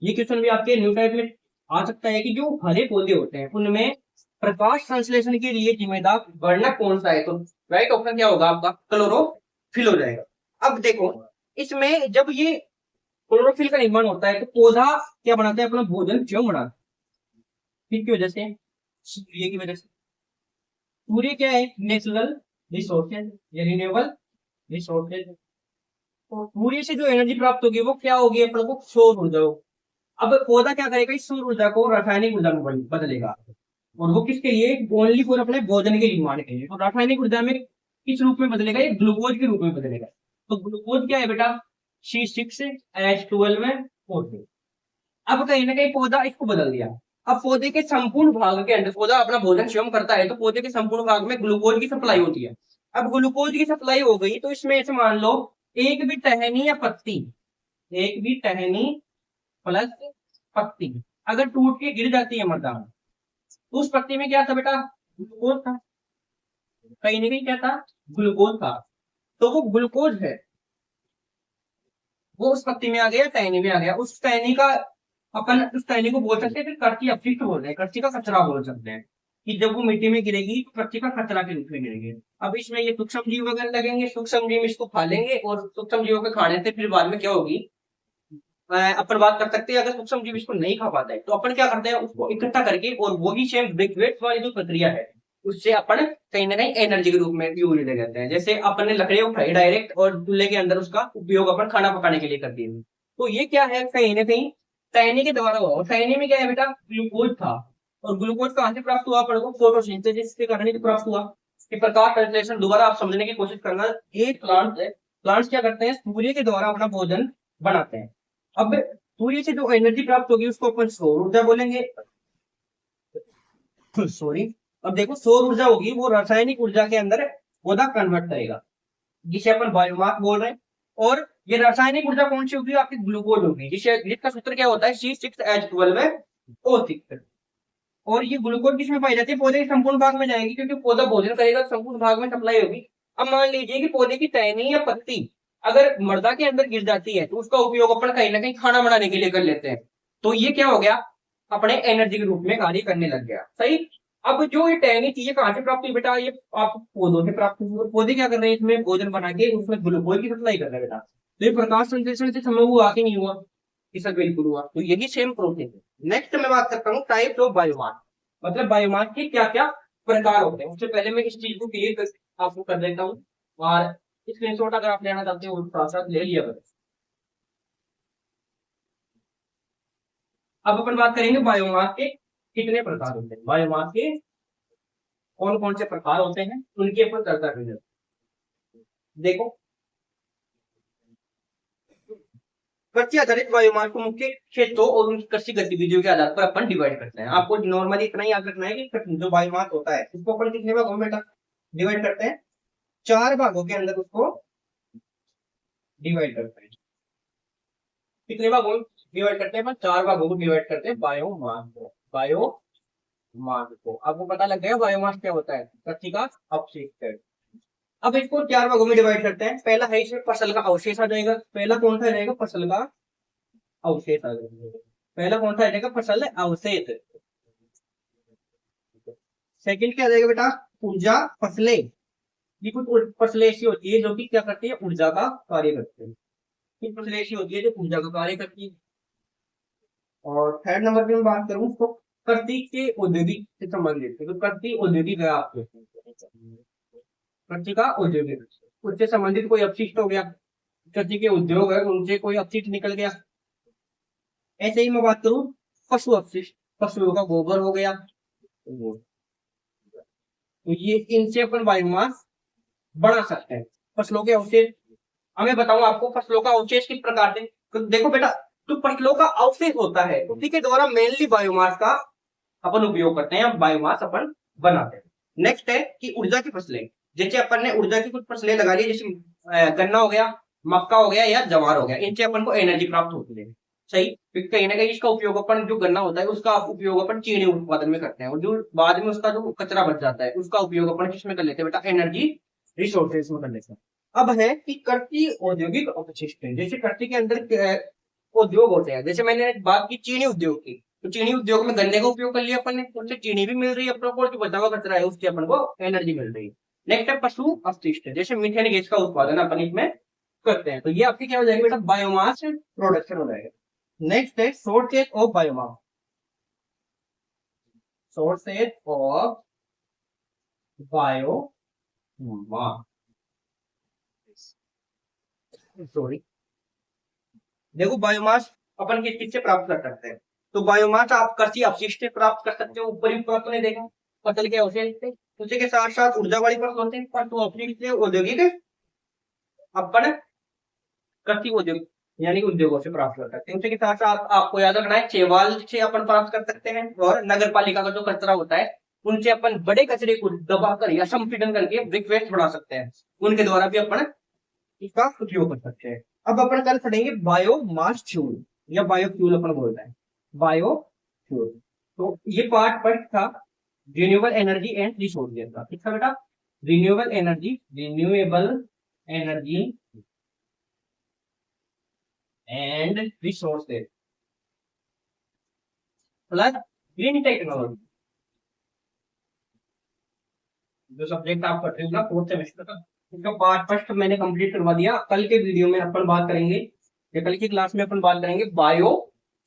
[SPEAKER 1] ये क्वेश्चन भी आपके न्यू टाइप में आ सकता है कि जो हरे पौधे होते हैं उनमें प्रकाश संश्लेषण के लिए जिम्मेदार वर्णक कौन सा है, तो राइट ऑप्शन क्या होगा आपका, क्लोरोफिल हो जाएगा। अब देखो इसमें जब ये क्लोरोफिल का निर्माण होता है तो पौधा क्या बनाता है, अपना भोजन क्यों बनाता है, किसकी वजह से, सूर्य की वजह से। सूर्य क्या है, नेचुरल रिसोर्सेज या रिन्यूएबल रिसोर्सेज। तो सूर्य से जो एनर्जी प्राप्त होगी वो क्या होगी, अपने को सौर ऊर्जा होगी। अब पौधा क्या करेगा, इस सौर ऊर्जा को रासायनिक ऊर्जा में बदलेगा, और वो किसके लिए, ओनली फॉर अपने भोजन के निर्माण के लिए। तो रासायनिक ऊर्जा में किस रूप में बदलेगा, ये ग्लूकोज के रूप में बदलेगा। तो ग्लूकोज क्या है बेटा, C6H12 में O2। अब कहीं ना कहीं पौधा इसको बदल दिया। अब पौधे के संपूर्ण भाग के अंदर, पौधा अपना भोजन स्वयं करता है तो पौधे के संपूर्ण भाग में ग्लूकोज की सप्लाई होती है। अब ग्लूकोज की सप्लाई हो गई तो इसमें ऐसे मान लो एक भी टहनी या पत्ती, एक भी टहनी प्लस पत्ती अगर टूट के गिर जाती है मृदा में, तो उस पत्ती में क्या था बेटा, ग्लूकोज था। कहीं ना कहीं क्या था, ग्लूकोज था। तो वो ग्लूकोज है वो उस पत्ती में आ गया, टहनी में आ गया। उस टहनी का अपन उस टहनी को बोल सकते हैं, फिर कृषि अपशिष्ट बोल रहे हैं, कृषि का कचरा बोल सकते हैं कि जब वो मिट्टी में गिरेगी तो कृषि का कचरा के रूप में गिरेगी। अब इसमें ये सूक्ष्म जीव वगैरह लगेंगे, सूक्ष्म जीव इसको खा लेंगे, और सूक्ष्म जीवों के खाने से फिर बाद में क्या होगी, अपन बात कर सकते हैं अगर सूक्ष्म जीव इसको नहीं खा पाता है तो अपन क्या करते हैं, उसको इकट्ठा करके और वही सेम ब्रिकवेट्स वाली जो प्रक्रिया है उससे अपन कहीं ना कहीं एनर्जी के रूप में यूज ले जाते हैं। जैसे अपन ने लकड़ियां उठाई डायरेक्ट और चूल्हे के अंदर उसका उपयोग अपन खाना पकाने के लिए कर दिए। तो ये क्या है, कहीं ना कहीं टहनी के द्वारा हुआ। टहनी में क्या है बेटा, ग्लूकोज था, और ग्लूकोज कहां से प्राप्त हुआ, अपन को फोटोसिंथेसिस के कारण ही प्राप्त हुआ। कि प्रकाश संश्लेषण दोबारा आप समझने की कोशिश करना, एक प्लांट है प्लांट्स क्या करते हैं, सूर्य के द्वारा अपना भोजन बनाते हैं। अब सूर्य से जो एनर्जी प्राप्त होगी उसको अपन सौर ऊर्जा बोलेंगे। सॉरी। अब देखो सौर ऊर्जा होगी वो रासायनिक ऊर्जा के अंदर पौधा कन्वर्ट करेगा, जिसे अपन बायोमास बोल रहे हैं। और ये रासायनिक ऊर्जा कौन सी होगी, आपकी ग्लूकोज होगी, जिसका सूत्र क्या होता है, C6H12O6। और ये ग्लूकोज किसमें पाई जाती है, पौधे के संपूर्ण भाग में जाएगी, क्योंकि पौधा भोजन करेगा संपूर्ण भाग में सप्लाई होगी। अब मान लीजिए कि पौधे की टहनी या पत्ती अगर मृदा के अंदर गिर जाती है तो उसका उपयोग अपन कहीं ना कहीं खाना बनाने के लिए कर लेते हैं, तो ये क्या हो गया, अपने एनर्जी के रूप में कार्य करने लग गया। सही। अब जो ये टहनी थी ये कहां से प्राप्त हुई बेटा, ये आप पौधों से प्राप्त हुई। पौधे क्या कर रहे हैं, इसमें भोजन बना के उसमें ग्लूकोज की सप्लाई कर रहे हैं बेटा। तो ये प्रकाश संश्लेषण से समय हुआ कि नहीं हुआ, इस बिल्कुल हुआ। तो यही सेम प्रोसेस है। नेक्स्ट मैं बात करता हूँ टाइप्स ऑफ बायोमास, मतलब बायोमास के क्या क्या प्रकार होते हैं। उससे पहले मैं इस चीज को क्लियर आपको कर देता हूँ, और स्क्रीनशॉट अगर आप लेना चाहते हो थोड़ा सा ले लिया करें। अब अपन बात करेंगे बायोमास के कितने प्रकार होते हैं, बायोमास के कौन कौन से प्रकार होते हैं उनके ऊपर चर्चा करेंगे। देखो, कृषि आधारित बायोमास को मुख्य क्षेत्रों और उनकी कृषि गतिविधियों के आधार पर अपन डिवाइड करते हैं। आपको नॉर्मली इतना ही याद रखना है कि जो बायोमास होता है उसको अपन कितने भागों में डिवाइड करते हैं, 4 भागों के अंदर उसको डिवाइड करते हैं। कितने भागों में डिवाइड करते हैं, अपन 4 भागों को डिवाइड करते हैं बायोमास को। बायोमास को आपको पता लग गया बायोमास क्या होता है, कृषि का अपशिष्ट। अब इसको 4 भागों में डिवाइड करते हैं। पहला है इसमें फसल का अवशेष आ जाएगा। पहला कौन सा रहेगा, फसल का अवशेष आ जाएगा। पहला कौन सा रहेगा, फसल अवशेष। सेकंड क्या आ जाएगा बेटा, ऊर्जा फसलें। ये कुछ फसलें ऐसी होती है जो कि क्या करती है, ऊर्जा का कार्य करती है। कुछ फसलें ऐसी होती है जो ऊर्जा का कार्य करती है। और थर्ड नंबर पे मैं बात करूं तो कृषि के औद्योगिक से संबंधित, तो कृषि औद्योगिक है आपके, कृषि का औद्योगिक, उससे संबंधित कोई अपशिष्ट हो गया, कृषि के उद्योग है उनसे कोई अपशिष्ट निकल गया। ऐसे ही मैं बात करूं पशु अपशिष्ट, पशुओं का गोबर हो गया, तो ये इनसे अपन बायोमास बढ़ा सकते हैं। फसलों के अवशेष, अब मैं बताऊं आपको फसलों का अवशेष किस प्रकार से। तो देखो बेटा, जो फसलों का अवशेष होता है उसी के द्वारा मेनली बायोमास का अपन उपयोग करते हैं, बायोमास अपन बनाते हैं। नेक्स्ट है कि ऊर्जा की फसलें, जैसे अपन ने ऊर्जा की कुछ फसलें लगा ली, जैसे गन्ना हो गया, मक्का हो गया या ज्वार हो गया, इनसे अपन को एनर्जी प्राप्त होती है। सही, क्योंकि कहीं ना कहीं इसका उपयोग अपन, जो गन्ना होता है उसका उपयोग अपन चीनी उत्पादन में करते हैं, और जो बाद में उसका जो कचरा बच जाता है उसका उपयोग अपन किसमें कर लेते हैं बेटा, एनर्जी रिसोर्सेज में कर लेते हैं। अब है कि कृषि औद्योगिक अपशिष्ट, जैसे कृषि के अंदर उद्योग होते हैं, जैसे मैंने बात की चीनी उद्योग की, तो चीनी उद्योग में गन्ने का उपयोग कर लिया अपन ने, उससे चीनी भी मिल रही है अपने को, जो बचा हुआ कचरा है उससे अपन को एनर्जी मिल रही है। नेक्स्ट है पशु अपशिष्ट, जैसे मीथेन गैस का उत्पादन अपन इसमें करते हैं, तो ये आपकी क्या हो जाएगी बेटा, बायोमास प्रोडक्शन हो जाएगा। नेक्स्ट है sources of biomass, sources of biomass, sorry. देखो बायोमास अपन किस चीज से प्राप्त कर सकते हैं, तो बायोमास आप कृषि अपशिष्ट से प्राप्त कर सकते हो, ऊपर ही प्राप्त नहीं देखा, फसल के अवशेष से, उसी के साथ साथ ऊर्जा वाली फसल होते हैं, पर तो अपशिष्ट से औद्योगिक अपन कृषि उद्योग यानी उद्योगों से प्राप्त कर सकते हैं। उसी के साथ साथ आपको याद रखना है चेवाल से अपन प्राप्त कर सकते हैं, और नगर पालिका का जो कचरा होता है उनसे अपन बड़े कचरे को दबाकर या संपीड़न करके ब्रिक वेस्ट बना सकते हैं, उनके द्वारा भी अपन इसका उपयोग कर सकते हैं। अब अपन कल पढ़ेंगे बायोमास फ्यूल या बायोफ्यूल अपन बोलते हैं, बायोफ्यूल। तो ये पार्ट फर्स्ट था रिन्यूएबल एनर्जी एंड रिसोर्सेज का, ठीक था बेटा, renewable energy and resources plus green technology, जो सब्जेक्ट आप पढ़ रहे हो ना फोर्थ सेमेस्टर का, इसका पार्ट फर्स्ट मैंने कंप्लीट करवा दिया। कल के वीडियो में अपन बात करेंगे, या कल की क्लास में अपन बात करेंगे बायो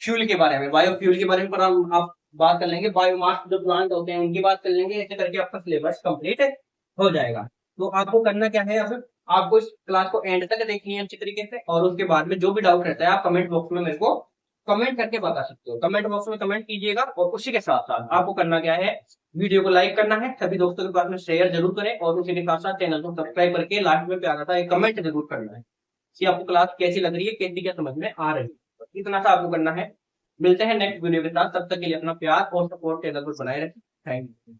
[SPEAKER 1] फ्यूल के बारे में, बायोफ्यूल के बारे में पर आप बात कर लेंगे, बायोमास जो प्लांट होते हैं उनकी बात कर लेंगे, ऐसे करके आपका सिलेबस कंप्लीट हो जाएगा। तो आपको करना क्या है, अब आपको इस क्लास को एंड तक देखनी है अच्छी तरीके से, और उसके बाद में जो भी डाउट रहता है आप कमेंट बॉक्स में मेरे को कमेंट करके बता सकते हो, कमेंट बॉक्स में कमेंट कीजिएगा। और उसी के साथ साथ आपको करना क्या है, वीडियो को लाइक करना है, सभी दोस्तों के पास में शेयर जरूर करें और उसी के साथ साथ चैनल को सब्सक्राइब करके लास्ट में प्यारा सा एक कमेंट जरूर करना है कि आपको क्लास कैसी लग रही है, कैसी क्या समझ में आ रही है। इतना सा आपको करना है। मिलते हैं नेक्स्ट वीडियो के साथ, तब तक के लिए अपना प्यार और सपोर्ट चैनल पर बनाए रखें। Thank you.